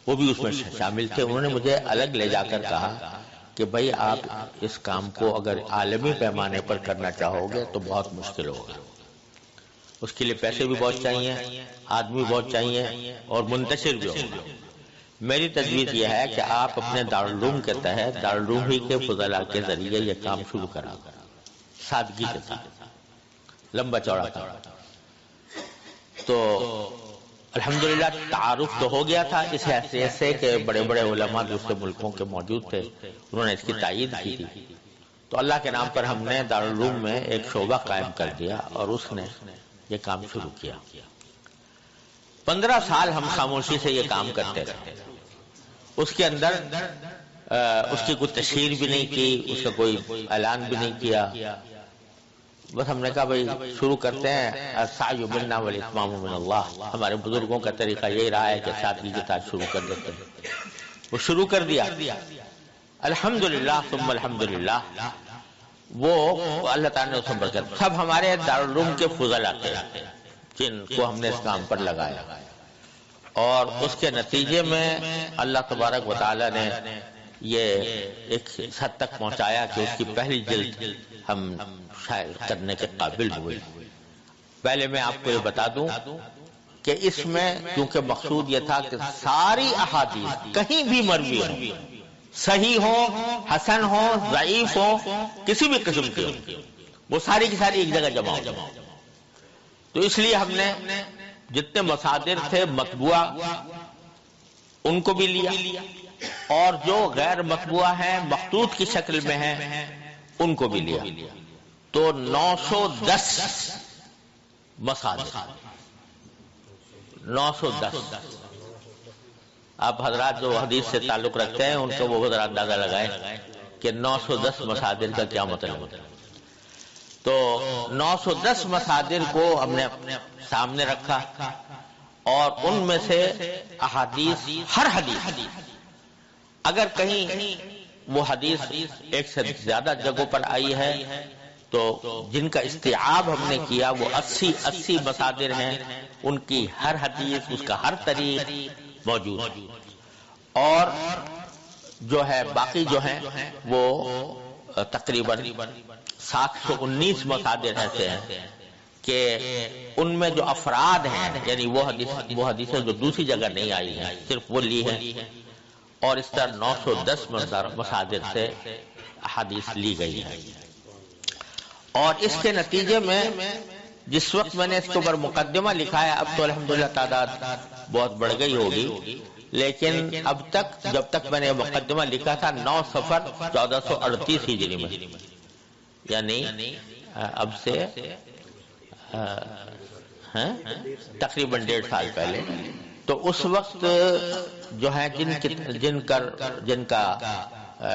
وہ بھی اس میں شامل تھے. انہوں نے مجھے الگ لے جا کر کہا کہ بھائی آپ اس کام کو اگر عالمی پیمانے پر کرنا چاہو گے تو بہت مشکل ہوگا، اس کے لیے پیسے بھی بہت چاہیے، آدمی بہت چاہیے اور منتشر بھی ہوگا. میری تجویز یہ ہے کہ آپ اپنے دارالعلوم کے تحت دارالعلوم ہی کے فضلاء کے ذریعے یہ کام شروع کرا، سادگی کے ساتھ، لمبا چوڑا کام. تو الحمدللہ تعارف تو ہو گیا تھا اس حیثیت سے کہ بڑے بڑے علماء دوسرے ملکوں کے موجود تھے، انہوں نے اس کی تائید کی تھی. تو اللہ کے نام پر ہم نے دارالعلوم میں ایک شعبہ قائم کر دیا اور اس نے یہ کام شروع کیا. 15 سال ہم خاموشی سے یہ کام کرتے رہے. اس کے اندر اس کی کوئی تشہیر بھی نہیں کی، اس کا کوئی اعلان بھی نہیں کیا. بس ہم نے کہا بھائی شروع کرتے ہیں، السعی منا والاتمام من اللہ. ہمارے بزرگوں کا طریقہ یہی رہا ہے کہ سادگی کے ساتھ شروع کر دیتے ہیں. وہ شروع کر دیا. الحمدللہ ثم الحمدللہ وہ اللہ تعالیٰ نے اس میں برکت. سب ہمارے دارالعلوم کے فضلاء تھے جن کو ہم نے اس کام پر لگایا، اور اس کے نتیجے میں اللہ تبارک و تعالیٰ نے یہ ایک حد تک پہنچایا کہ اس کی پہلی جلد ہم شائع کرنے کے قابل ہوئے. پہلے میں آپ کو یہ بتا دوں کہ اس میں کیونکہ مقصود یہ تھا کہ ساری احادیث کہیں بھی مروی ہوں، صحیح ہو، حسن ہو، ضعیف ہو، کسی بھی قسم کی ہو، وہ ساری کی ساری ایک جگہ جمع ہو. تو اس لیے ہم نے جتنے مصادر تھے مطبوعہ ان کو بھی لیا، اور جو غیر مطبوعہ ہیں مخطوط کی شکل میں ہیں ان کو بھی لیا. تو 910 مصادر، 910. آپ حضرات جو حدیث سے تعلق رکھتے ہیں ان کو وہ ذرا اندازہ لگائیں کہ 910 مصادر کا کیا مطلب ہوتا ہے. تو 910 مصادر کو ہم نے اپنے سامنے رکھا، اور ان میں سے احادیث، ہر حدیث اگر کہیں وہ حدیث ایک سے زیادہ جگہوں پر آئی ہے تو جن کا استیعاب ہم نے کیا وہ 80 مصادر ہیں. ان کی ہر حدیث، اس کا ہر طریق موجود ہے. اور جو ہے باقی جو ہیں وہ تقریباً 719 مصادر ایسے ہیں کہ ان میں جو افراد ہیں یعنی وہ حدیثیں جو دوسری جگہ نہیں آئی ہیں صرف وہ لی ہیں، اور اس طرح 910 مصادر سے احادیث لی گئی ہے. اور اس کے نتیجے میں جس وقت میں نے اس کے اوپر مقدمہ لکھا ہے، اب تو الحمدللہ تعداد بہت بڑھ گئی ہوگی، لیکن اب تک جب تک میں نے مقدمہ لکھا تھا 9 صفر 1438 ہجری میں، یعنی اب سے تقریباً 1.5 سال پہلے، تو اس وقت جو ہے جن کا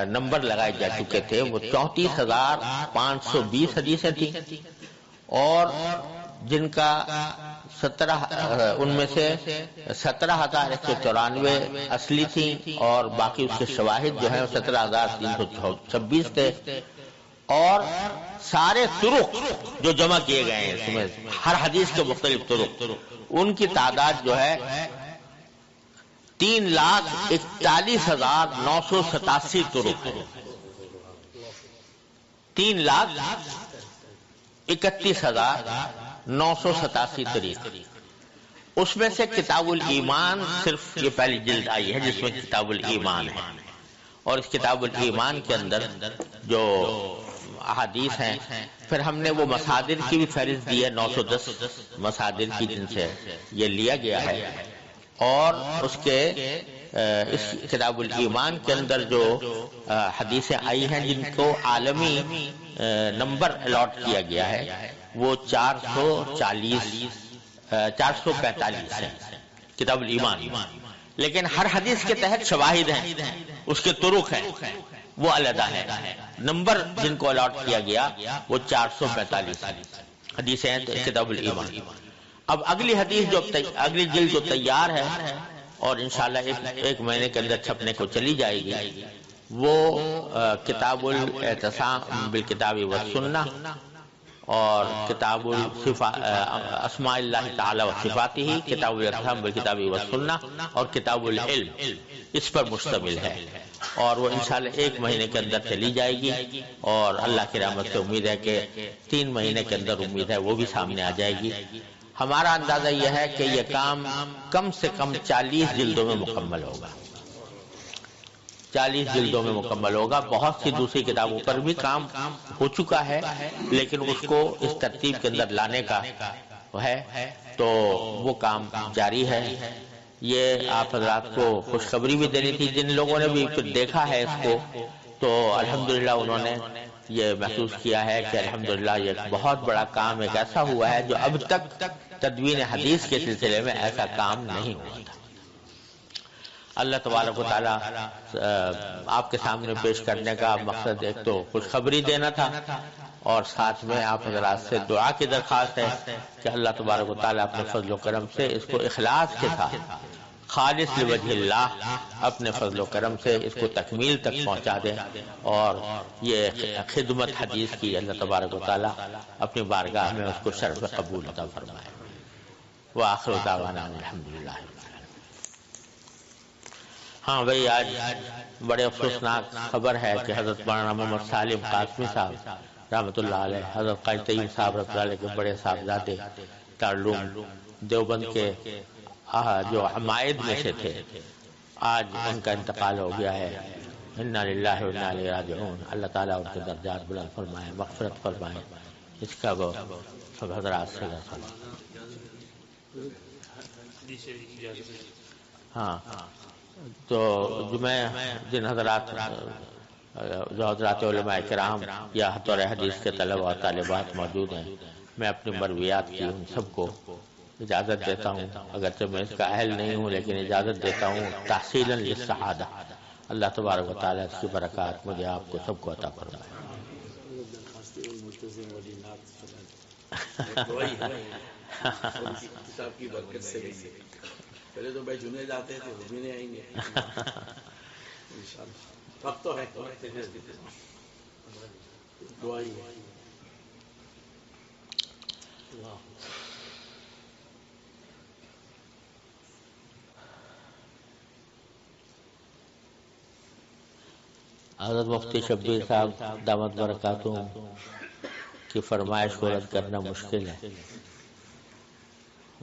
نمبر لگائے جا چکے تھے وہ 34,520 حدیثیں تھیں، اور جن کا ان میں سے 17,194 اصلی تھیں، اور باقی اس کے شواہد جو ہیں 17,326 تھے، اور سارے طرق جو جمع کیے گئے ہیں اس میں ہر حدیث کے مختلف طرق، ان کی تعداد جو ہے 3,41,987 طرق ہے، 3,31,987 طریق۔ اس میں سے کتاب الایمان صرف یہ پہلی جلد آئی ہے جس میں کتاب الایمان ہے، اور اس کتاب الایمان کے اندر جو احادیث ہیں، پھر ہم نے وہ مصادر کی بھی فہرست دی ہے، 910 مصادر کی جن سے یہ لیا گیا ہے، اور اس کتاب الایمان کے اندر جو حدیثیں آئی ہیں جن کو عالمی نمبر الاٹ کیا گیا ہے وہ 445 ہیں کتاب الایمان، لیکن ہر حدیث کے تحت شواہد ہیں، اس کے طرق ہیں، وہ علیحدہ ہے، نمبر جن کو الاٹ کیا گیا وہ 445 حدیثیں ہیں کتاب الایمان۔ اب اگلی حدیث اگلی جلد جو تیار ہے اور انشاءاللہ ایک مہینے کے اندر چھپنے کو چلی جائے گی، وہ کتاب الاعتصام بالکتاب والسنہ، اور کتاب اسماء اللہ تعالی و صفاتہ، کتاب الاعتصام بالکتاب والسنہ، اور کتاب العلم، اس پر مشتمل ہے، اور وہ انشاءاللہ ایک مہینے کے اندر چلی جائے گی، اور اللہ کی رحمت سے امید ہے کہ 3 مہینے کے اندر امید ہے وہ بھی سامنے آ جائے گی۔ ہمارا اندازہ یہ ہے کہ یہ کام کم سے کم 40 جلدوں میں مکمل ہوگا، 40 جلدوں میں مکمل ہوگا۔ بہت سی دوسری کتابوں پر بھی کام ہو چکا ہے، لیکن اس کو اس ترتیب کے اندر لانے کا ہے، تو وہ کام جاری ہے۔ یہ آپ حضرات کو خوشخبری بھی دینی تھی، جن لوگوں نے بھی پھر دیکھا ہے اس کو، تو الحمدللہ انہوں نے یہ محسوس کیا ہے کہ الحمدللہ یہ بہت بڑا کام ایک ایسا ہوا ہے جو اب تک تدوین حدیث کے سلسلے میں ایسا کام نہیں ہوا تھا۔ اللہ تبارک و تعالیٰ آپ کے سامنے پیش کرنے کا مقصد ایک تو خوشخبری دینا تھا، اور ساتھ میں آپ حضرات سے دعا کی درخواست ہے کہ اللہ تبارک و تعالیٰ اپنے فضل و کرم سے اس کو اخلاص کے ساتھ خالص لوجہ اللہ اپنے فضل و کرم سے اس کو تکمیل تک پہنچا دے، اور یہ خدمت حدیث کی اللہ تبارک و تعالیٰ اپنی بارگاہ میں اس کو شرف قبول عطا فرمائے۔ وآخر دعوانا الحمدللہ۔ ہاں بھائی، آج بڑے افسوسناک خبر ہے کہ حضرت مولانا محمد سالم قاسمی صاحب رحمۃ اللہ علیہ، حضرت قاری طیب صاحب رحمۃ اللہ علیہ کے بڑے صاحبزادے دارالعلوم دیوبند کے جو عمائد میں سے تھے، آج ان کا انتقال ہو گیا ہے۔ انا للہ و انا الیہ راجعون۔ اللہ تعالیٰ ان کے درجات بلند فرمائے، مغفرت فرمائے۔ اس کا وہ سب حضرات سے ہاں، تو جن حضرات جو حضرات علماء کرام یا بطور حدیث کے طلبہ اور طالبات موجود ہیں، میں اپنی مرویات کی ان سب کو اجازت دیتا ہوں، اگرچہ میں اس کا اہل نہیں ہوں لیکن اجازت دیتا ہوں تحصیلاً للسعادہ۔ اللہ تبارک و تعالیٰ اس کی برکات مجھے آپ کو سب کو عطا فرمائے۔ پہلے تو بھائی چنے جاتے تھے، وہ بھی نہیں آئیں گے اب تو ہے دعائی ہے۔ حضرت مفتی شبیر صاحب دامت برکاتہم کی فرمائش کو رد کرنا مشکل ہے،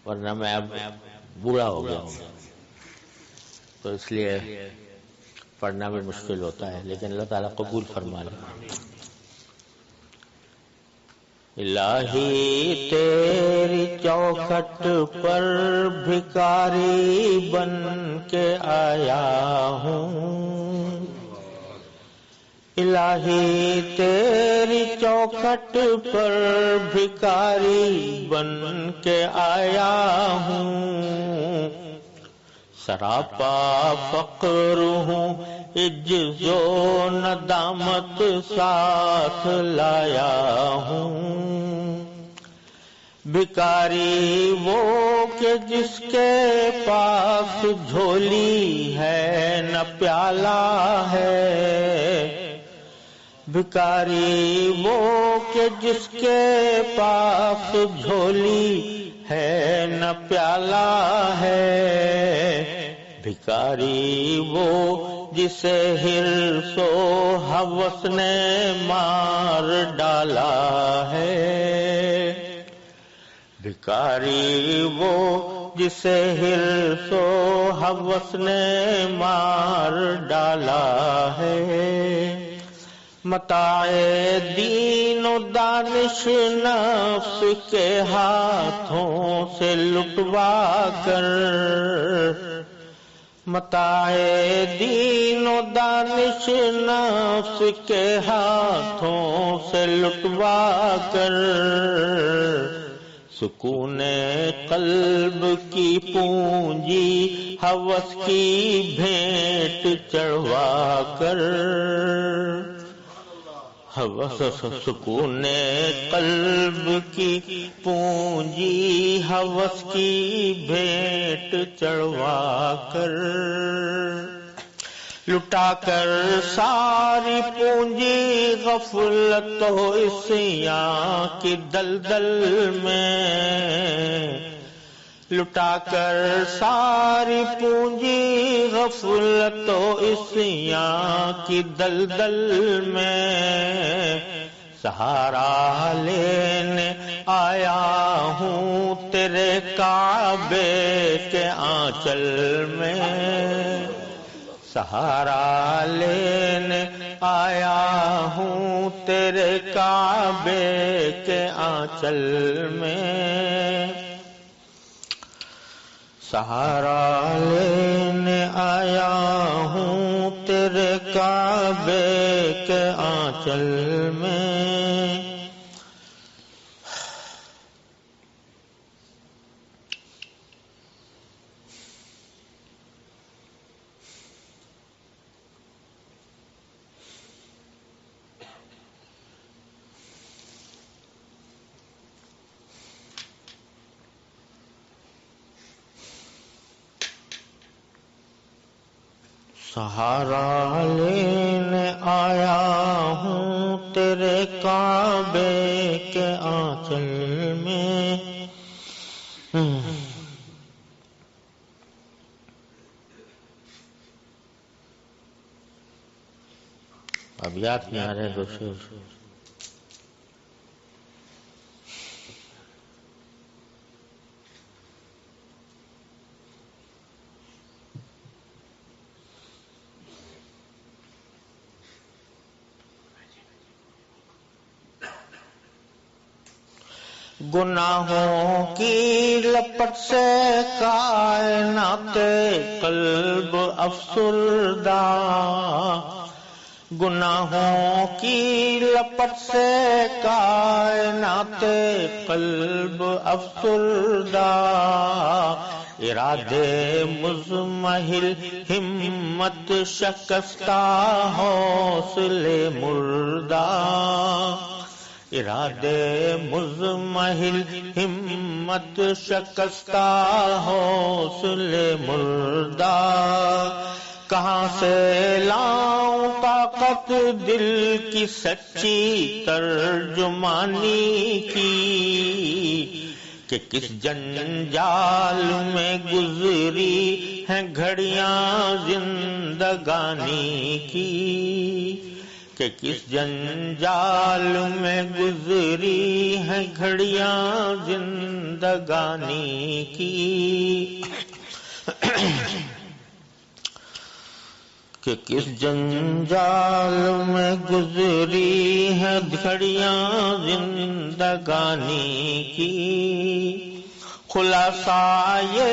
ورنہ میں اب بوڑھا ہو گیا ہوں تو اس لیے پڑھنا بھی مشکل ہوتا ہے، لیکن اللہ تعالیٰ قبول فرما لے۔ الہی تیری چوکھٹ پر بھکاری بن کے آیا ہوں، الہی تیری چوکھٹ پر بھکاری بن کے آیا ہوں، سراپا فقر ہوں عجز و ندامت ساتھ لایا ہوں، بھکاری وہ کہ جس کے پاس جھولی ہے نہ پیالہ ہے، بھکاری وہ کہ جس کے پاس جھولی ہے نہ پیالہ ہے، بھکاری وہ جسے حرص و ہوس نے مار ڈالا ہے، بھکاری وہ جسے حرص و ہوس نے مار ڈالا ہے، متاع دین و دانش نفس کے ہاتھوں سے لٹوا کر، متاع دین و دانش نفس کے ہاتھوں سے لٹوا کر، سکون قلب کی پونجی ہوس کی بھیٹ چڑھوا کر، سکون قلب کی پونجی ہوس کی بھیٹ چڑھوا کر، لٹا کر ساری پونجی غفلت و عصیاں کی دلدل میں، لٹا کر ساری پونجی غفلت و عصیاں کی دلدل میں، سہارا لینے آیا ہوں تیرے کعبے کے آنچل میں، سہارا لینے آیا ہوں تیرے کعبے کے آنچل میں، سہارا لینے آیا ہوں تیرے کعبے کے آنچل میں، سہارا لینے آیا ہوں تیرے کعبے کے آنچل میں، اب یاد نہیں آ رہے دوستو، گناہوں کی لپٹ سے کائنات قلب افسردہ، گناہوں کی لپٹ سے کائنات قلب افسردہ، ارادے مزمحل ہمت شکستہ حوصلے مردہ، ارادے مزمحل ہمت شکستہ حوصلے مردہ، کہاں سے لاؤں طاقت دل کی سچی ترجمانی کی، کہ کس جنجال میں گزری ہیں گھڑیاں زندگانی کی، کہ کس جنجال میں گزری ہیں گھڑیاں زندگانی کی، کہ کس جنجال میں گزری ہے گھڑیاں زندگانی کی، خلاصہ یہ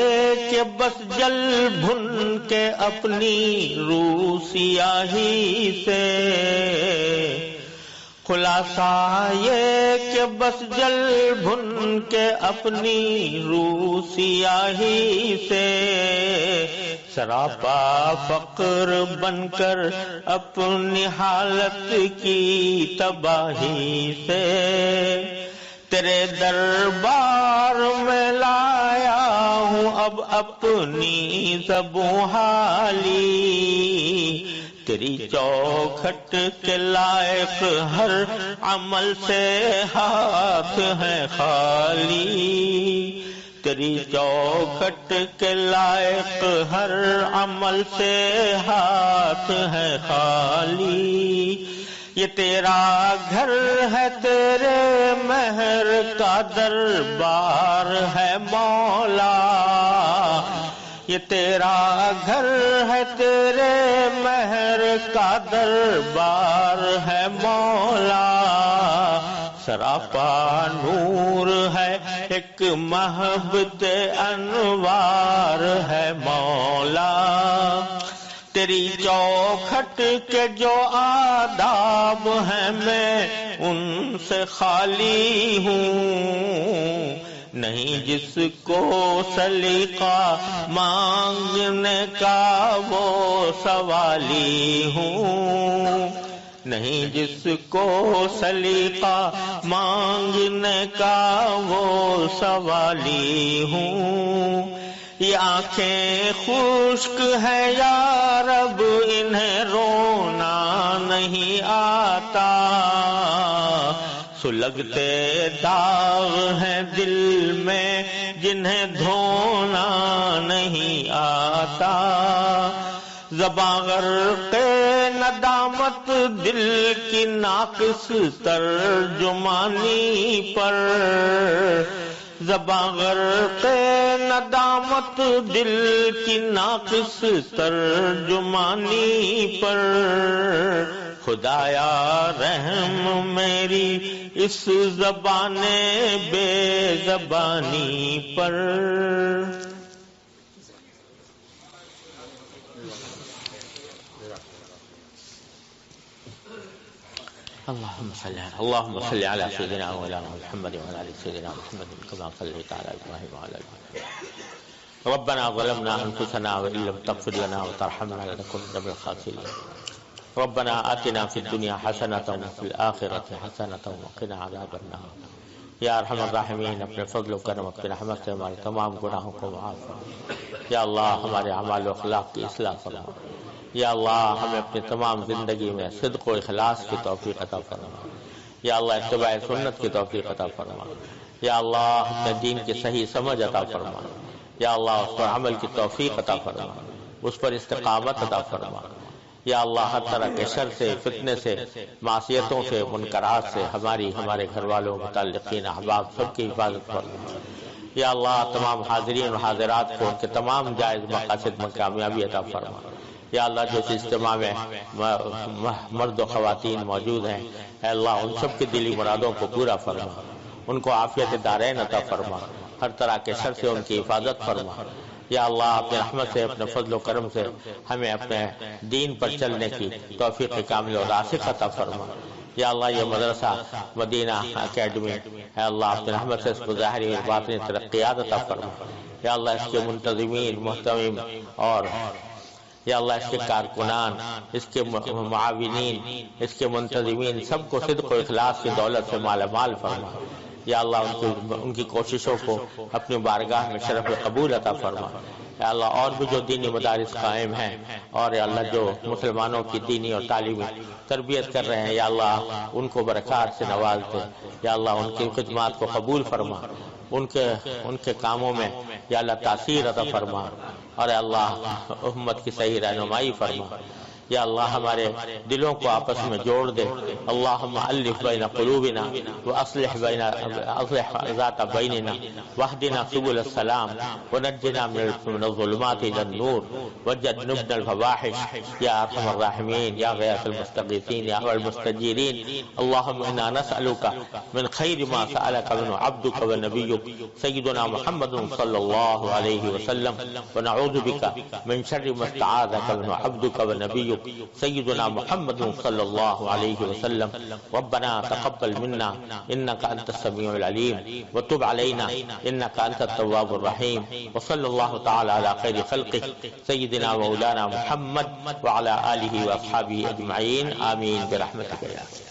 کہ بس جل بھن کے اپنی روح سیاہی سے، خلاصہ یہ کہ بس جل بھن کے اپنی روح سیاہی سے، سراپا فقر بن کر اپنی حالت کی تباہی سے، تیرے دربار میں لایا ہوں اب اپنی زبوں حالی، تیری چوکھٹ کے لائق ہر عمل سے ہاتھ ہے خالی، تیری چوکھٹ کے لائق ہر عمل سے ہاتھ ہے خالی، یہ تیرا گھر ہے تیرے مہر کا دربار ہے مولا، یہ تیرا گھر ہے تیرے مہر کا دربار ہے مولا، سراپا نور ہے ایک محبت انوار ہے مولا، تیری چوکھٹ کے جو آداب ہیں میں ان سے خالی ہوں، نہیں جس کو سلیقہ مانگنے کا وہ سوالی ہوں، نہیں جس کو سلیقہ مانگنے کا وہ سوالی ہوں، یہ آنکھیں خشک ہے یا رب انہیں رونا نہیں آتا، سلگتے داغ ہیں دل میں جنہیں دھونا نہیں آتا، زباں غرق ندامت دل کی ناقص ترجمانی پر، زباں غرق ندامت دل کی ناقص ترجمانی پر، خدایا رحم میری اس زبان بے زبانی پر۔ اللهم صل على سيدنا مولانا محمد وعلى ال سيدنا محمد كما صليت على ابراهيم وعلى ال ابراهيم ربنا ظلمنا انفسنا وان لم تغفر لنا وترحمنا لنكونن من الخاسرين ربنا آتنا في الدنيا حسنة وفي الآخرة حسنة وقنا عذاب النار یا ارحم الراحمین اپنے فضل و کرم اپنی رحمت سے ہمارے تمام گناہوں کو معاف فرما، یا اللہ ہمارے اعمال و اخلاق کی اصلاح فرما، یا اللہ ہمیں اپنی تمام زندگی میں صدق و اخلاص کی توفیق عطا فرما، یا اللہ اتباع سنت کی توفیق عطا فرما، یا اللہ اپنے دین کی صحیح سمجھ عطا فرما، یا اللہ اس پر عمل کی توفیق عطا فرما، اس پر استقامت عطا فرما، یا اللہ ہر طرح کے شر سے، فتنے سے، معصیتوں سے، منکرات سے ہمارے گھر والوں، متعلقین، احباب سب کی حفاظت فرما، یا اللہ تمام حاضرین اور حاضرات کو ان کے تمام جائز مقاصد میں کامیابی عطا فرما، یا اللہ جو اس اجتماع میں مرد و خواتین موجود ہیں، اے اللہ ان سب کی دلی مرادوں کو پورا فرما، ان کو عافیت دارین عطا فرما، ہر طرح کے شر سے ان کی حفاظت فرما، یا اللہ اپنے رحمت سے، اپنے فضل و کرم سے ہمیں اپنے دین پر چلنے کی توفیق کامل اور راسخ عطا فرما، یا اللہ یہ مدرسہ مدینہ اکیڈمی اے اللہ اپنے رحمت سے اس کو ظاہری اور باطنی ترقیات عطا فرما، یا اللہ اس کے منتظمین، محتمین اور یا اللہ اس کے کارکنان، اس کے معاونین، اس کے منتظمین سب کو صدق و اخلاص کی دولت سے مالا مال فرما، یا اللہ ان کی کوششوں کو اپنی بارگاہ میں شرف قبول عطا فرما، یا اللہ اور بھی جو دینی مدارس قائم ہیں اور یا اللہ جو مسلمانوں کی دینی اور تعلیمی تربیت کر رہے ہیں، یا اللہ ان کو برکات سے نواز دے، یا اللہ ان کی خدمات کو قبول فرما، ان کے کاموں میں یا اللہ تاثیر عطا فرما، اور اے اللہ امت کی صحیح رہنمائی فرما، یا اللہ ہمارے دلوں کو آپس میں جوڑ دے. اللہم الف بین قلوبنا واصلح ذات بیننا واہدنا سبل السلام ونجنا من الظلمات الى النور وجنبنا الفواحش یا ارحم الراحمین یا غیاث المستغیثین یا المستجیرین. اللہم انا نسألک من خیر ما سألک منه عبدک ونبیک سیدنا محمد صلی اللہ علیہ وسلم ونعوذ بک من شر ما استعاذک منه عبدک ونبیک سیدنا محمد صلی اللہ علیہ وسلم. ربنا تقبل منا انك انت السميع العليم وتب علينا انك انت التواب الرحيم. وصلى الله تعالى على خير خلقه سيدنا ومولانا محمد وعلى آله واصحابه اجمعين. آمين برحمتك يا